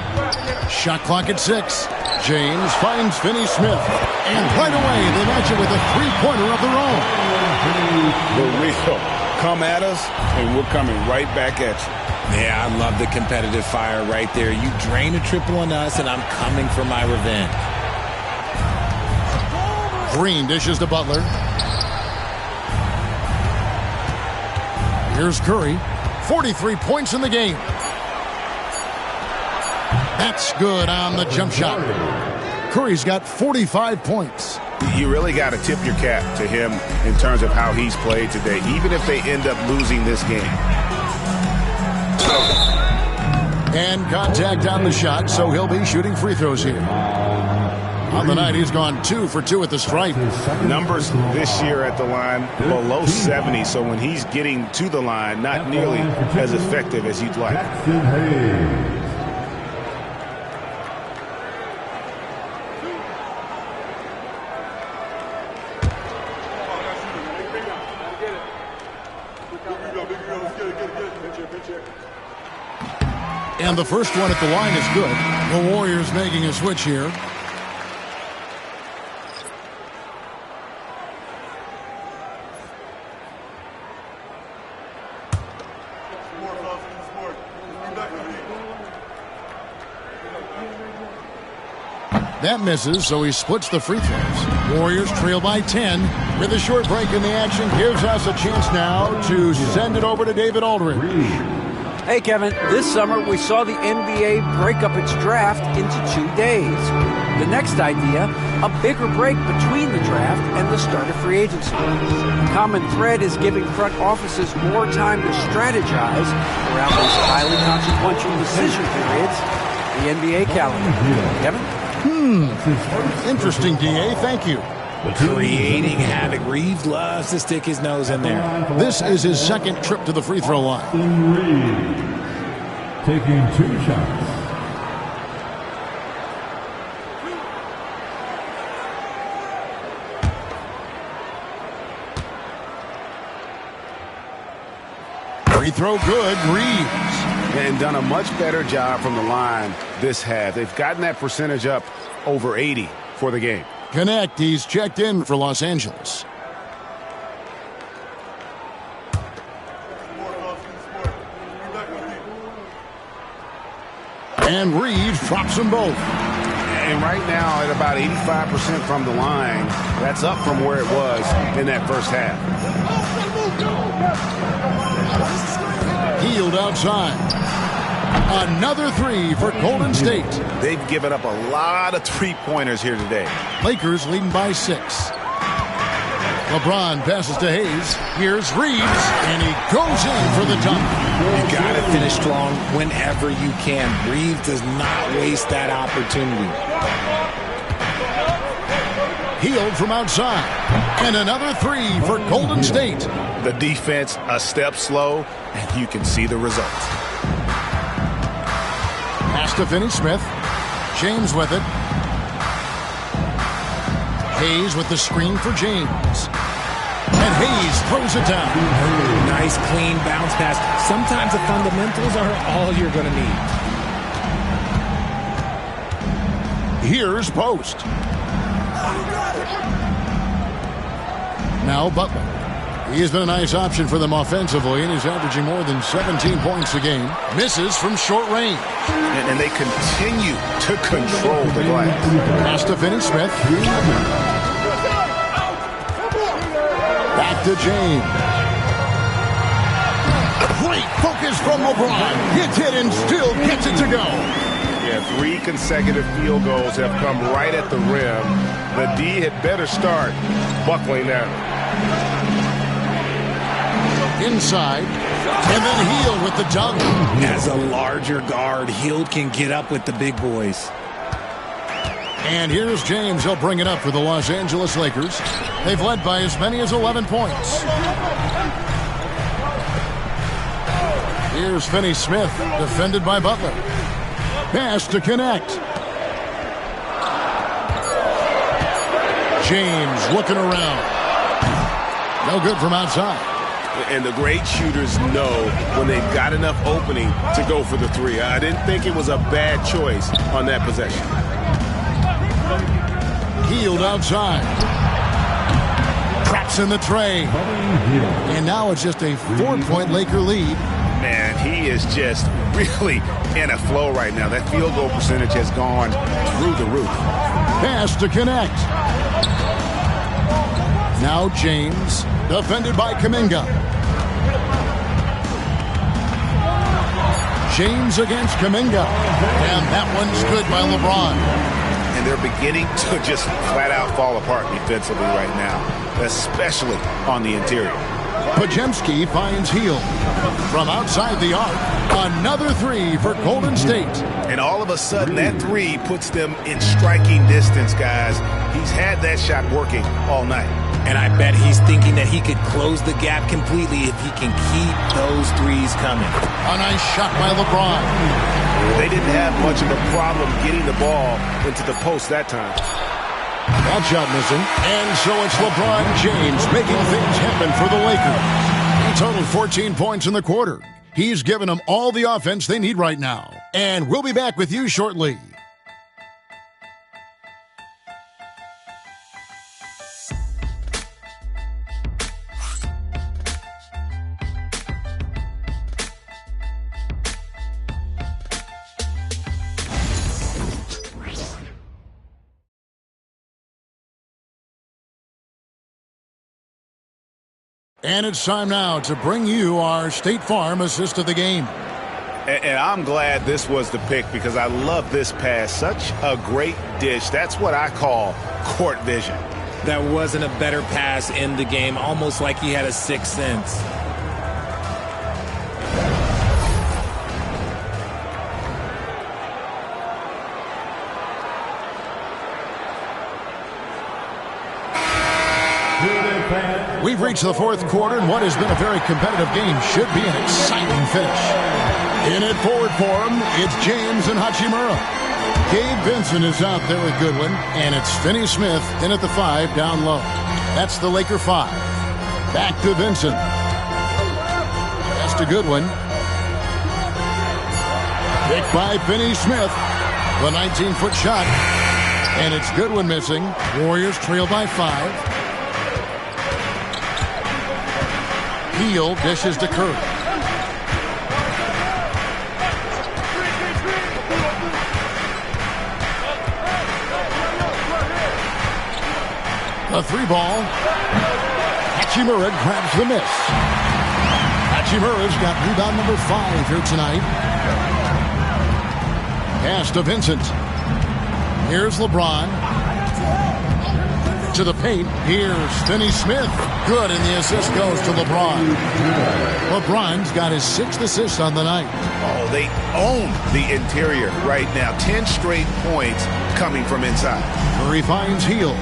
Shot clock at 6. James finds Finney-Smith. And right away, they match it with a 3-pointer of their own. The real come at us, and we're coming right back at you. Yeah, I love the competitive fire right there. You drain a triple on us, and I'm coming for my revenge. Green dishes to Butler. Here's Curry. 43 points in the game. That's good on the jump shot. Curry's got 45 points. You really got to tip your cap to him in terms of how he's played today, even if they end up losing this game. And contact on the shot, so he'll be shooting free throws here. On the night, he's gone 2 for 2 at the stripe. Numbers this year at the line below 70, so when he's getting to the line, not nearly as effective as you'd like. And the first one at the line is good. The Warriors making a switch here. That misses, so he splits the free throws. Warriors trail by 10. With a short break in the action, gives us a chance now to send it over to David Aldridge. Hey, Kevin, this summer we saw the NBA break up its draft into 2 days. The next idea, a bigger break between the draft and the start of free agency. The common thread is giving front offices more time to strategize around those highly consequential decision periods, the NBA calendar. Kevin? Interesting, DA. Thank you. Creating havoc. Reeves loves to stick his nose in there. This is his second trip to the free throw line. Taking 2 shots. Free throw good. Reeves. And done a much better job from the line this half. They've gotten that percentage up over 80 for the game. Connect. He's checked in for Los Angeles. And Reeves drops them both. And right now at about 85% from the line, that's up from where it was in that first half. Healed outside. Another three for Golden State. They've given up a lot of three-pointers here today. Lakers leading by 6. LeBron passes to Hayes. Here's Reeves, and he goes in for the dunk. You got to finish strong whenever you can. Reeves does not waste that opportunity. Healed from outside. And another three for Golden State. The defense a step slow, and you can see the results. Pass to Finney-Smith. James with it. Hayes with the screen for James. And Hayes throws it down. Nice, clean bounce pass. Sometimes the fundamentals are all you're going to need. Here's Post. Now Butler. He has been a nice option for them offensively, and he's averaging more than 17 points a game. Misses from short range. And they continue to control the glass. Pass to Finney-Smith. Back to James. Great focus from LeBron. Hits it and still gets it to go. Yeah, 3 consecutive field goals have come right at the rim. The D had better start buckling down. Inside, and then Hield with the dunk. As a larger guard, Hield can get up with the big boys. And here's James. He'll bring it up for the Los Angeles Lakers. They've led by as many as 11 points. Here's Finney-Smith, defended by Butler. Pass to connect. James looking around. No good from outside. And the great shooters know when they've got enough opening to go for the three. I didn't think it was a bad choice on that possession. Hield outside. Traps in the tray. And now it's just a 4-point Laker lead. Man, he is just really in a flow right now. That field goal percentage has gone through the roof. Pass to connect. Now James, defended by Kuminga. James against Kuminga. And that one's good by LeBron. And they're beginning to just flat out fall apart defensively right now, especially on the interior. Podziemski finds Hield. From outside the arc, another three for Golden State. And all of a sudden, that three puts them in striking distance, guys. He's had that shot working all night. And I bet he's thinking that he could close the gap completely if he can keep those threes coming. A nice shot by LeBron. They didn't have much of a problem getting the ball into the post that time. That shot missing. And so it's LeBron James making things happen for the Lakers. He totaled 14 points in the quarter. He's given them all the offense they need right now. And we'll be back with you shortly. And it's time now to bring you our State Farm assist of the game. And I'm glad this was the pick because I love this pass. Such a great dish. That's what I call court vision. There wasn't a better pass in the game, almost like he had a sixth sense. We've reached the fourth quarter, and what has been a very competitive game should be an exciting finish. In it forward for him, it's James and Hachimura. Gabe Vincent is out there with Goodwin, and it's Finney Smith in at the 5 down low. That's the Laker 5. Back to Vincent. Pass to Goodwin. Picked by Finney Smith. The 19-foot shot. And it's Goodwin missing. Warriors trail by 5. Heel dishes to Curry. The 3 ball. Hachimura grabs the miss. Hachimura's got rebound number 5 here tonight. Pass to Vincent. Here's LeBron. To the paint. Here's Finney Smith. Good, and the assist goes to LeBron. LeBron's got his 6th assist on the night. Oh, they own the interior right now. 10 straight points coming from inside. Curry finds Heel.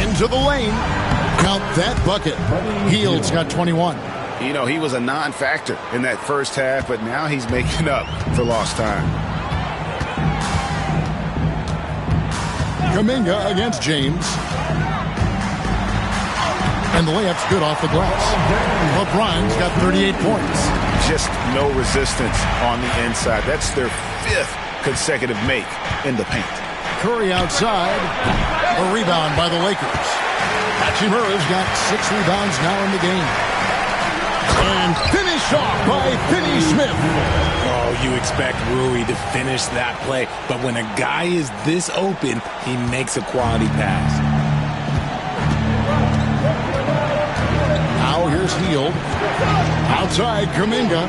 Into the lane. Count that bucket. Heel's got 21. You know, he was a non-factor in that first half, but now he's making up for lost time. Kuminga against James. And the layup's good off the glass. LeBron's got 38 points. Just no resistance on the inside. That's their 5th consecutive make in the paint. Curry outside. A rebound by the Lakers. Hachimura's got 6 rebounds now in the game. And finish off by Finney Smith. Oh, you expect Rui to finish that play, but when a guy is this open, he makes a quality pass. Now here's Hield. Outside, Kuminga.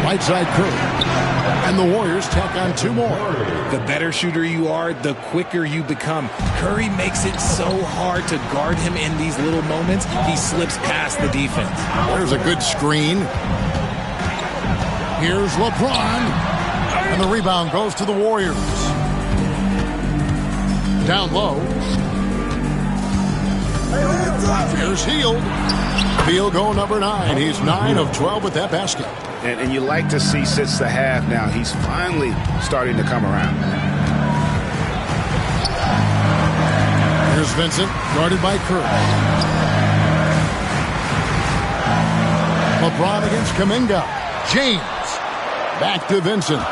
Right side, Curry. And the Warriors tack on 2 more. The better shooter you are, the quicker you become. Curry makes it so hard to guard him in these little moments. He slips past the defense. There's a good screen. Here's LeBron. And the rebound goes to the Warriors. Down low. Here's Hield. Field goal number 9. He's 9 of 12 with that basket. And you like to see since the half now, he's finally starting to come around. Here's Vincent, guarded by Curry. LeBron against Kuminga. James. Back to Vincent.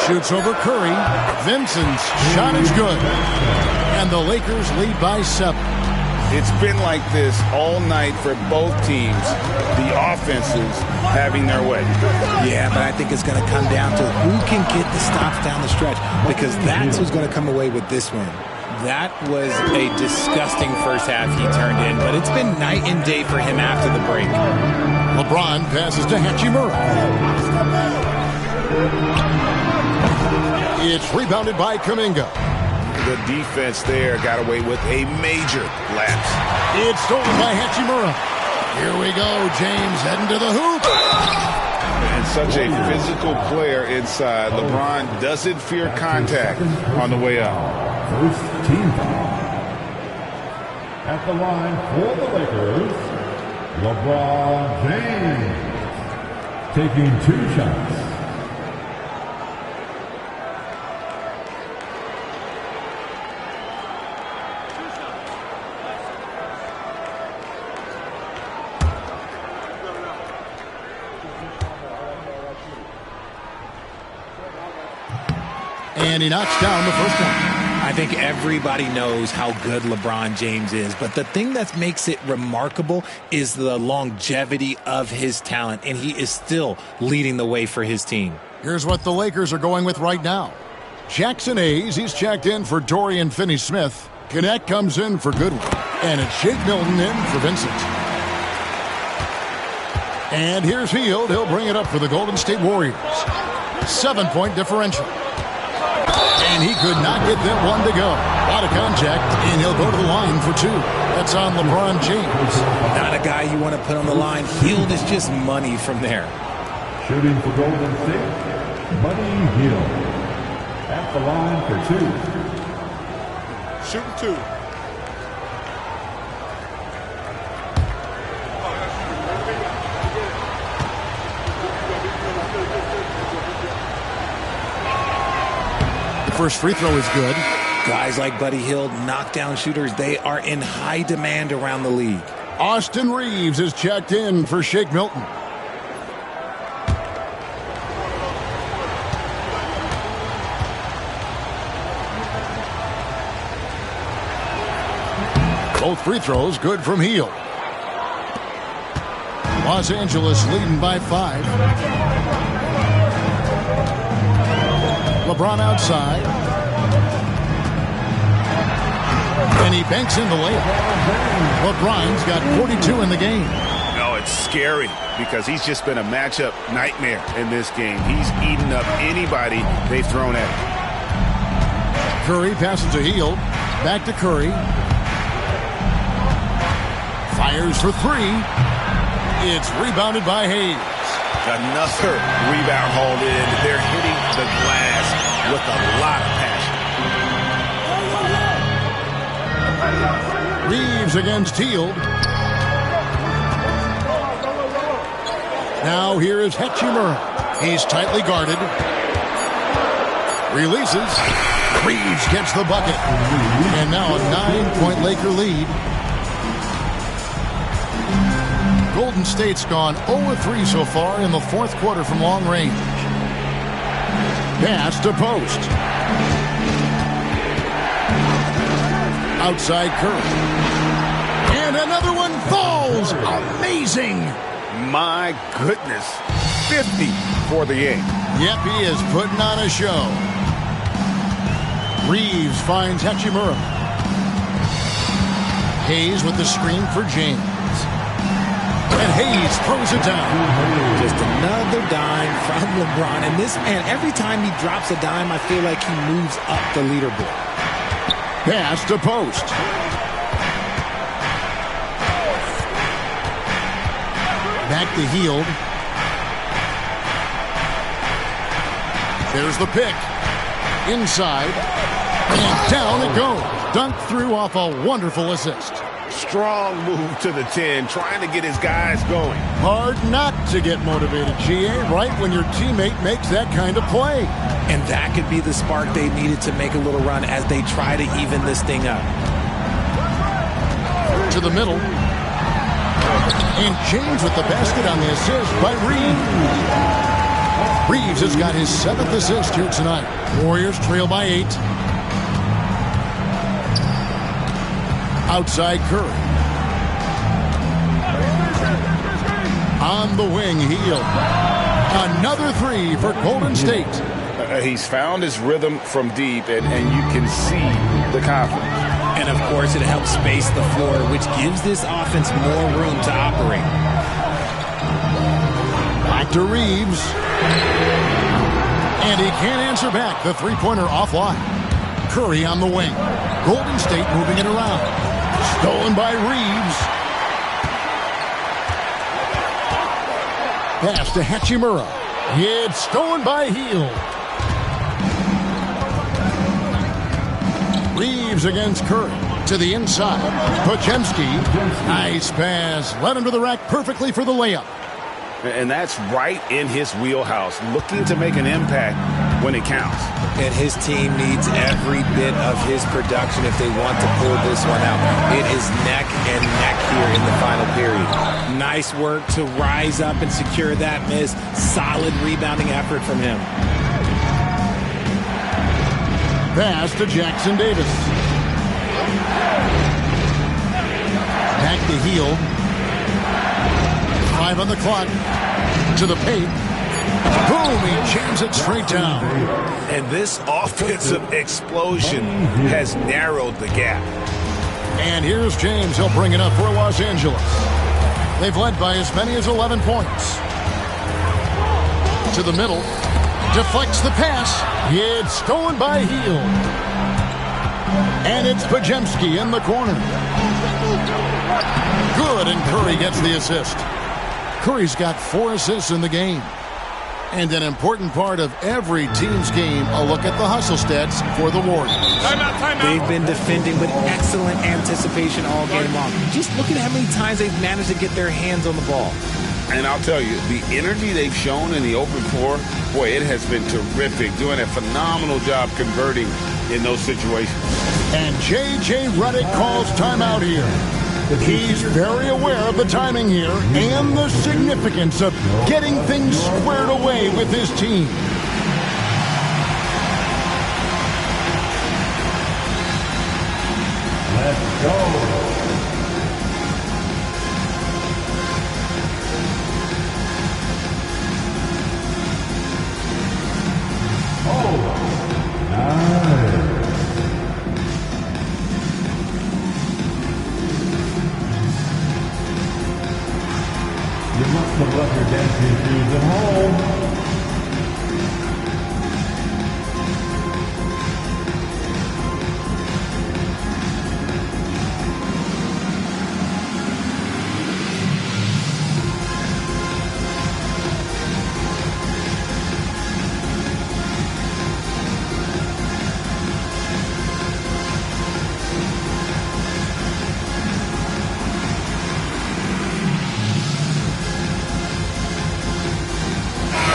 Shoots over Curry. Vincent's shot is good. And the Lakers lead by 7. It's been like this all night for both teams. The offenses having their way. Yeah, but I think it's going to come down to who can get the stops down the stretch, because that's who's going to come away with this one. That was a disgusting first half he turned in, but it's been night and day for him after the break. LeBron passes to Hachimura. It's rebounded by Kuminga. The defense there got away with a major lapse. It's stolen by Hachimura. Here we go. James heading to the hoop. And such a physical player inside. LeBron doesn't fear contact on the way out. First team foul. At the line for the Lakers, LeBron James taking 2 shots. And he knocks down the first one. I think everybody knows how good LeBron James is, but the thing that makes it remarkable is the longevity of his talent, and he is still leading the way for his team. Here's what the Lakers are going with right now. Jackson Hayes, he's checked in for Dorian Finney-Smith. Connect comes in for Goodwin. And it's Shake Milton in for Vincent. And here's Hield. He'll bring it up for the Golden State Warriors. 7-point differential. And he could not get that one to go. Out of contact, and he'll go to the line for 2. That's on LeBron James. Not a guy you want to put on the line. Hield is just money from there. Shooting for Golden State, Buddy Hield. At the line for 2. Shooting 2. First free throw is good. Guys like Buddy Hield, knockdown shooters, they are in high demand around the league. Austin Reeves is checked in for Shake Milton. Both free throws good from Hield. Los Angeles leading by 5. LeBron outside. And he banks in the layup. LeBron's got 42 in the game. No, it's scary because he's just been a matchup nightmare in this game. He's eaten up anybody they've thrown at him. Curry passes to Hield. Back to Curry. Fires for 3. It's rebounded by Hayes. Another rebound hauled in. They're hitting the glass with a lot of passion. Reeves against Hield. Now here is Hachimura. He's tightly guarded. Releases. Reeves gets the bucket. And now a 9-point Laker lead. Golden State's gone 0-3 so far in the fourth quarter from long range. Pass to post. Outside Curry. And another one falls. Amazing. My goodness. 50 for the game. Yep, he is putting on a show. Reeves finds Hachimura. Hayes with the screen for James. And Hayes throws it down. Just another dime from LeBron. And this man, every time he drops a dime, I feel like he moves up the leaderboard. Pass to post. Back to Hield. There's the pick. Inside. And down it goes. Dunked through off a wonderful assist. Strong move to the 10, trying to get his guys going. Hard not to get motivated, GA, right when your teammate makes that kind of play. And that could be the spark they needed to make a little run as they try to even this thing up. To the middle. And James with the basket on the assist by Reeves. Reeves has got his 7th assist here tonight. Warriors trail by 8. Outside Curry. On the wing, Hield. Another 3 for Golden State. He's found his rhythm from deep, and you can see the confidence. And, of course, it helps space the floor, which gives this offense more room to operate. Back to Reeves. And he can't answer back. The three-pointer offline. Curry on the wing. Golden State moving it around. Stolen by Reeves. Pass to Hachimura. It's stolen by Hield. Reeves against Curry. To the inside. Podziemski. Nice pass. Led him to the rack perfectly for the layup. And that's right in his wheelhouse. Looking to make an impact when it counts. And his team needs every bit of his production if they want to pull this one out. It is neck and neck here in the final period. Nice work to rise up and secure that miss. Solid rebounding effort from him. Pass to Jackson Davis. Back to Hield. 5 on the clock. To the paint. Boom, he jams it straight down. And this offensive explosion has narrowed the gap. And here's James. He'll bring it up for Los Angeles. They've led by as many as 11 points. To the middle. Deflects the pass. It's stolen by Heel. And it's Podziemski in the corner. Good, and Curry gets the assist. Curry's got 4 assists in the game. And an important part of every team's game, a look at the hustle stats for the Warriors. Timeout. They've been defending with excellent anticipation all game long. Just look at how many times they've managed to get their hands on the ball. And I'll tell you, the energy they've shown in the open floor, boy, it has been terrific. Doing a phenomenal job converting in those situations. And J.J. Redick calls timeout here. He's very aware of the timing here and the significance of getting things squared away with his team. Let's go. You must have left your dancing shoes at home.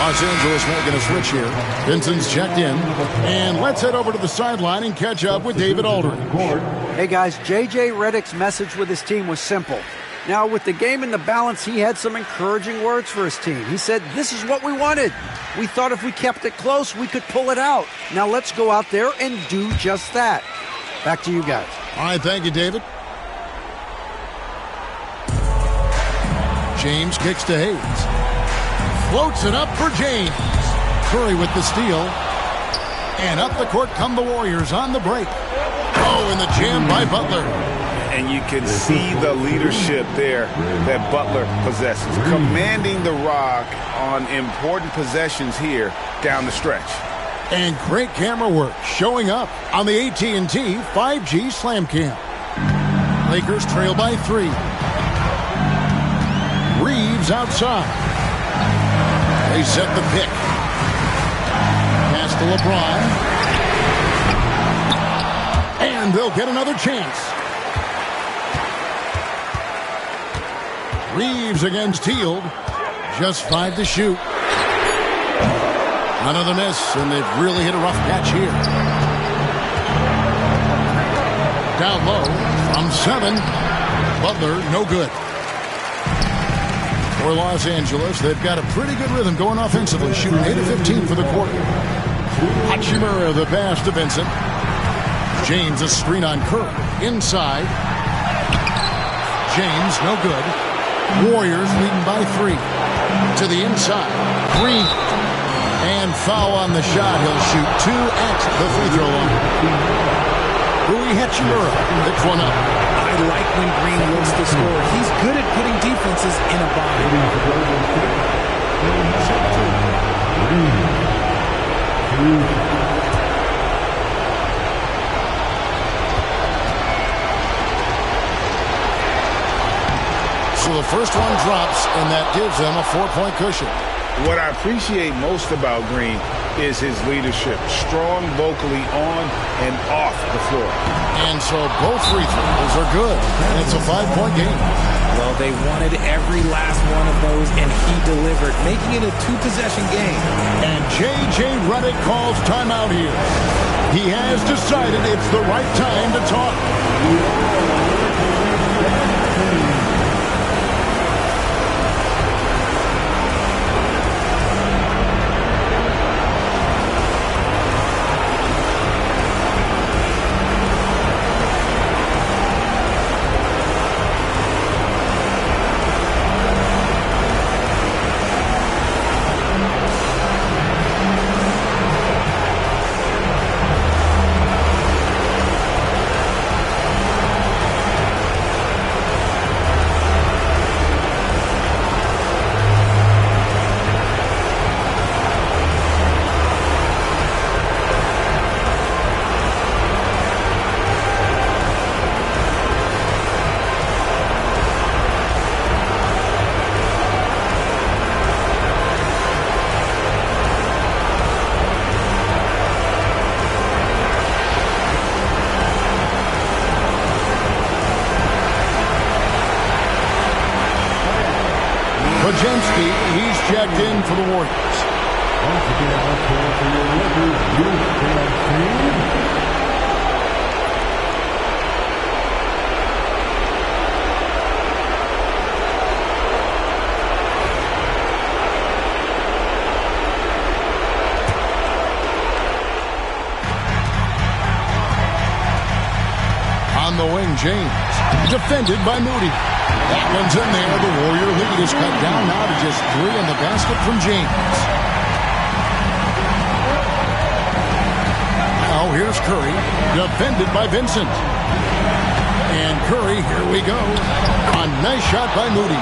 Los Angeles making a switch here. Vincent's checked in. And let's head over to the sideline and catch up with David Aldridge. Hey, guys, J.J. Redick's message with his team was simple. Now, with the game in the balance, he had some encouraging words for his team. He said, this is what we wanted. We thought if we kept it close, we could pull it out. Now let's go out there and do just that. Back to you guys. All right, thank you, David. James kicks to Hayes. Floats it up for James. Curry with the steal. And up the court come the Warriors on the break. Oh, and the jam by Butler. And you can see the leadership there that Butler possesses, commanding the rock on important possessions here down the stretch. And great camera work showing up on the AT&T 5G Slam Cam. Lakers trail by 3. Reeves outside. They set the pick. Pass to LeBron. And they'll get another chance. Reeves against Hield. Just 5 to shoot. Another miss, and they've really hit a rough patch here. Down low from 7. Butler, no good. For Los Angeles, they've got a pretty good rhythm going offensively, shooting 8 of 15 for the quarter. Hachimura, the pass to Vincent. James, a screen on Curry. Inside. James, no good. Warriors leading by 3. To the inside. Green. And foul on the shot. He'll shoot 2 at the free throw line. Rui Hachimura picks one up. I like when Green looks to score. He's good at putting defenses in a bind. So the first one drops, and that gives them a 4-point cushion. What I appreciate most about Green is his leadership. Strong vocally on and off the floor. And so both free throws are good. And it's a 5-point game. Well, they wanted every last one of those, and he delivered, making it a 2-possession game. And J.J. Redick calls timeout here. He has decided it's the right time to talk. Podziemski, he's checked in for the Warriors. Once again, let's go for your Lakers. You can see. On the wing, James. Defended by Moody. That one's in there. The Warrior lead is cut down now to just 3 in the basket from James. Now here's Curry. Defended by Vincent. And Curry, here we go. A nice shot by Moody.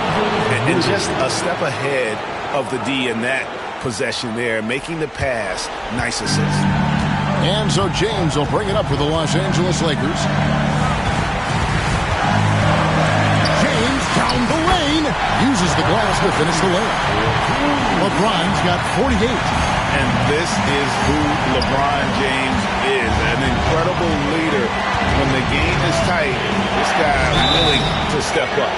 And just a step ahead of the D in that possession there, making the pass. Nice assist. And so James will bring it up for the Los Angeles Lakers. James down the lane. Uses the glass to finish the layup. LeBron's got 48. And this is who LeBron James is. An incredible leader. When the game is tight, this guy is willing to step up.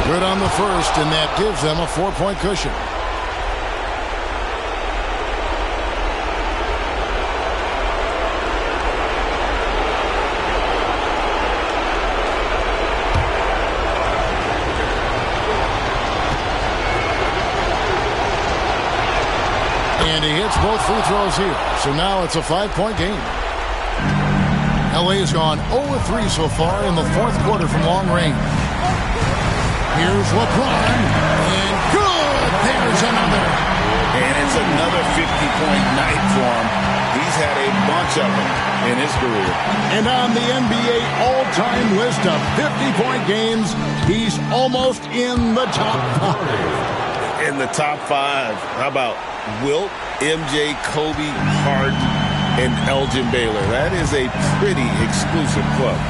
Good on the first, and that gives them a 4-point cushion. And he hits both free throws here. So now it's a 5-point game. LA has gone 0-3 so far in the fourth quarter from long range. Here's LeBron, and good! There's another. And it's another 50-point night for him. He's had a bunch of them in his career. And on the NBA all-time list of 50-point games, he's almost in the top 5. In the top 5, how about Wilt, MJ, Kobe, Hart, and Elgin Baylor? That is a pretty exclusive club.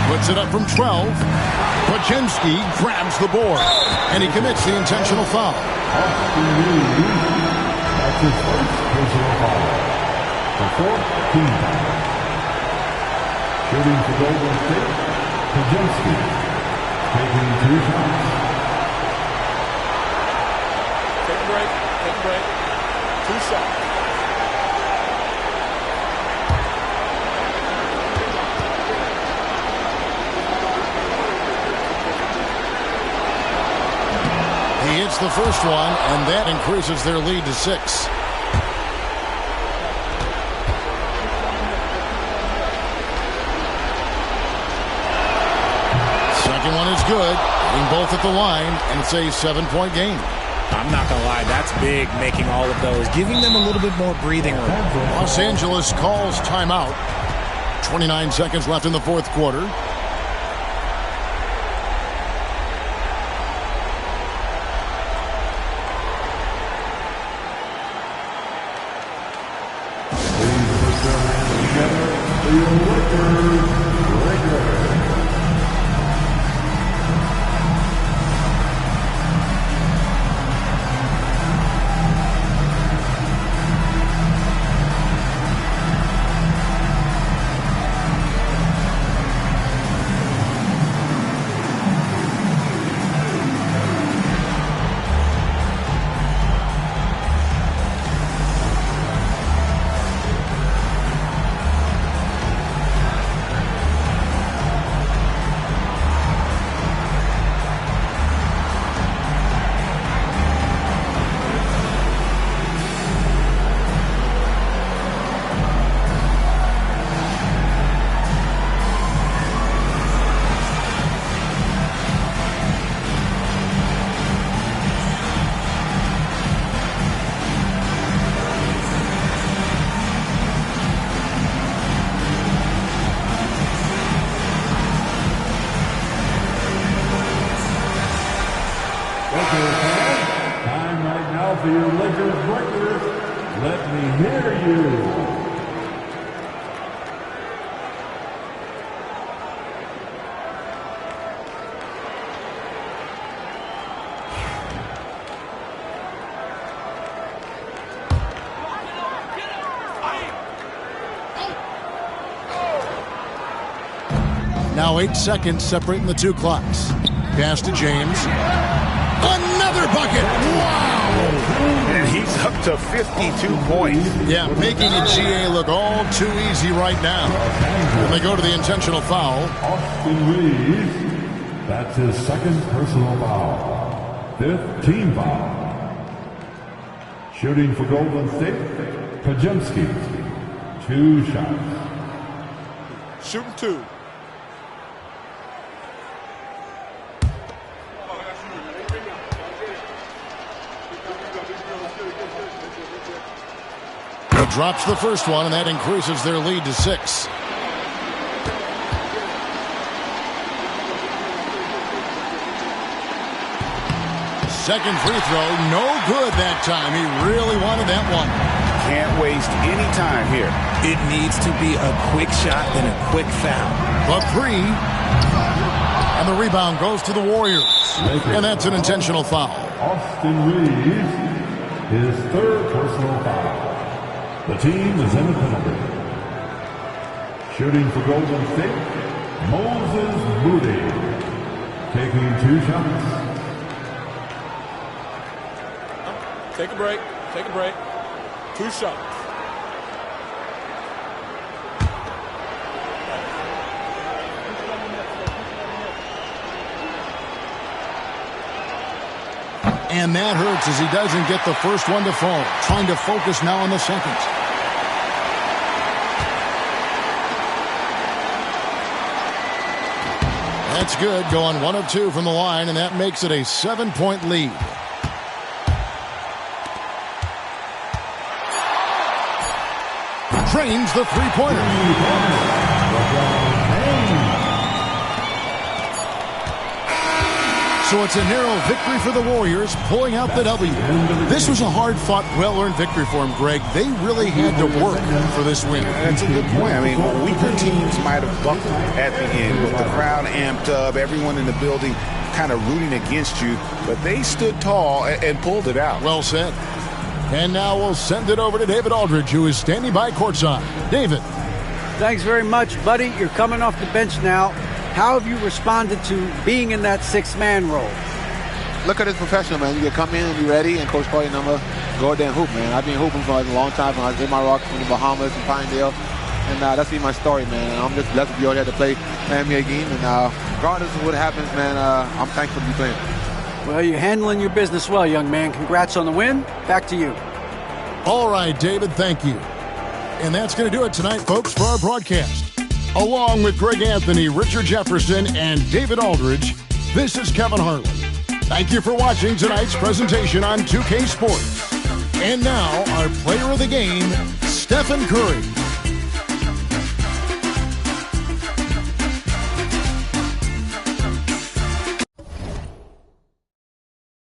Puts it up from 12. Podziemski grabs the board, and he commits the intentional foul. That's his first personal foul. The fourth team. Shooting for Golden State, Podziemski. Taking 2 shots. Take a break. 2 shots. He hits the first one, and that increases their lead to 6. Second one is good. Hitting both at the line, and it's a 7-point game. I'm not going to lie, that's big, making all of those, giving them a little bit more breathing room. Los Angeles calls timeout. 29 seconds left in the fourth quarter. Time right now for your Lakers breakers. Let me hear you. Now 8 seconds separating the two clocks. Pass to James. Another bucket. Wow. And he's up to 52 points. Yeah, making a GA look all too easy right now. And they go to the intentional foul. Austin Reeves, that's his second personal foul. 5th team foul. Shooting for Golden State, Pajemski. 2 shots. Shooting 2. Drops the first one, and that increases their lead to 6. Second free throw, no good that time. He really wanted that one. Can't waste any time here. It needs to be a quick shot and a quick foul. Dupree. And the rebound goes to the Warriors. And that's an intentional foul. Austin Reeves, his 3rd personal foul. The team is in the penalty. Shooting for Golden State, Moses Moody. Taking 2 shots. Take a break. Take a break. 2 shots. And that hurts as he doesn't get the first one to fall. Trying to focus now on the second. That's good. Going 1 of 2 from the line, and that makes it a 7-point lead. Trains the three-pointer. So it's a narrow victory for the Warriors, pulling out the W. This was a hard-fought, well-earned victory for them, Greg. They really had to work for this win. That's a good point. I mean, weaker teams might have buckled at the end with the crowd amped up, everyone in the building kind of rooting against you, but they stood tall and pulled it out. Well said. And now we'll send it over to David Aldridge, who is standing by courtside. David. Thanks very much, buddy. You're coming off the bench now. How have you responded to being in that 6-man role? Look at this professional, man. You can come in and be ready, and Coach Carter number go out there and hoop, man. I've been hooping for a long time. I was in my rock from the Bahamas and Pinedale, and that's been my story, man. And I'm just blessed to be out here to play an NBA game, and regardless of what happens, man, I'm thankful to be playing. Well, you're handling your business well, young man. Congrats on the win. Back to you. All right, David, thank you. And that's going to do it tonight, folks, for our broadcast. Along with Greg Anthony, Richard Jefferson, and David Aldridge, this is Kevin Harlan. Thank you for watching tonight's presentation on 2K Sports. And now, our player of the game, Stephen Curry.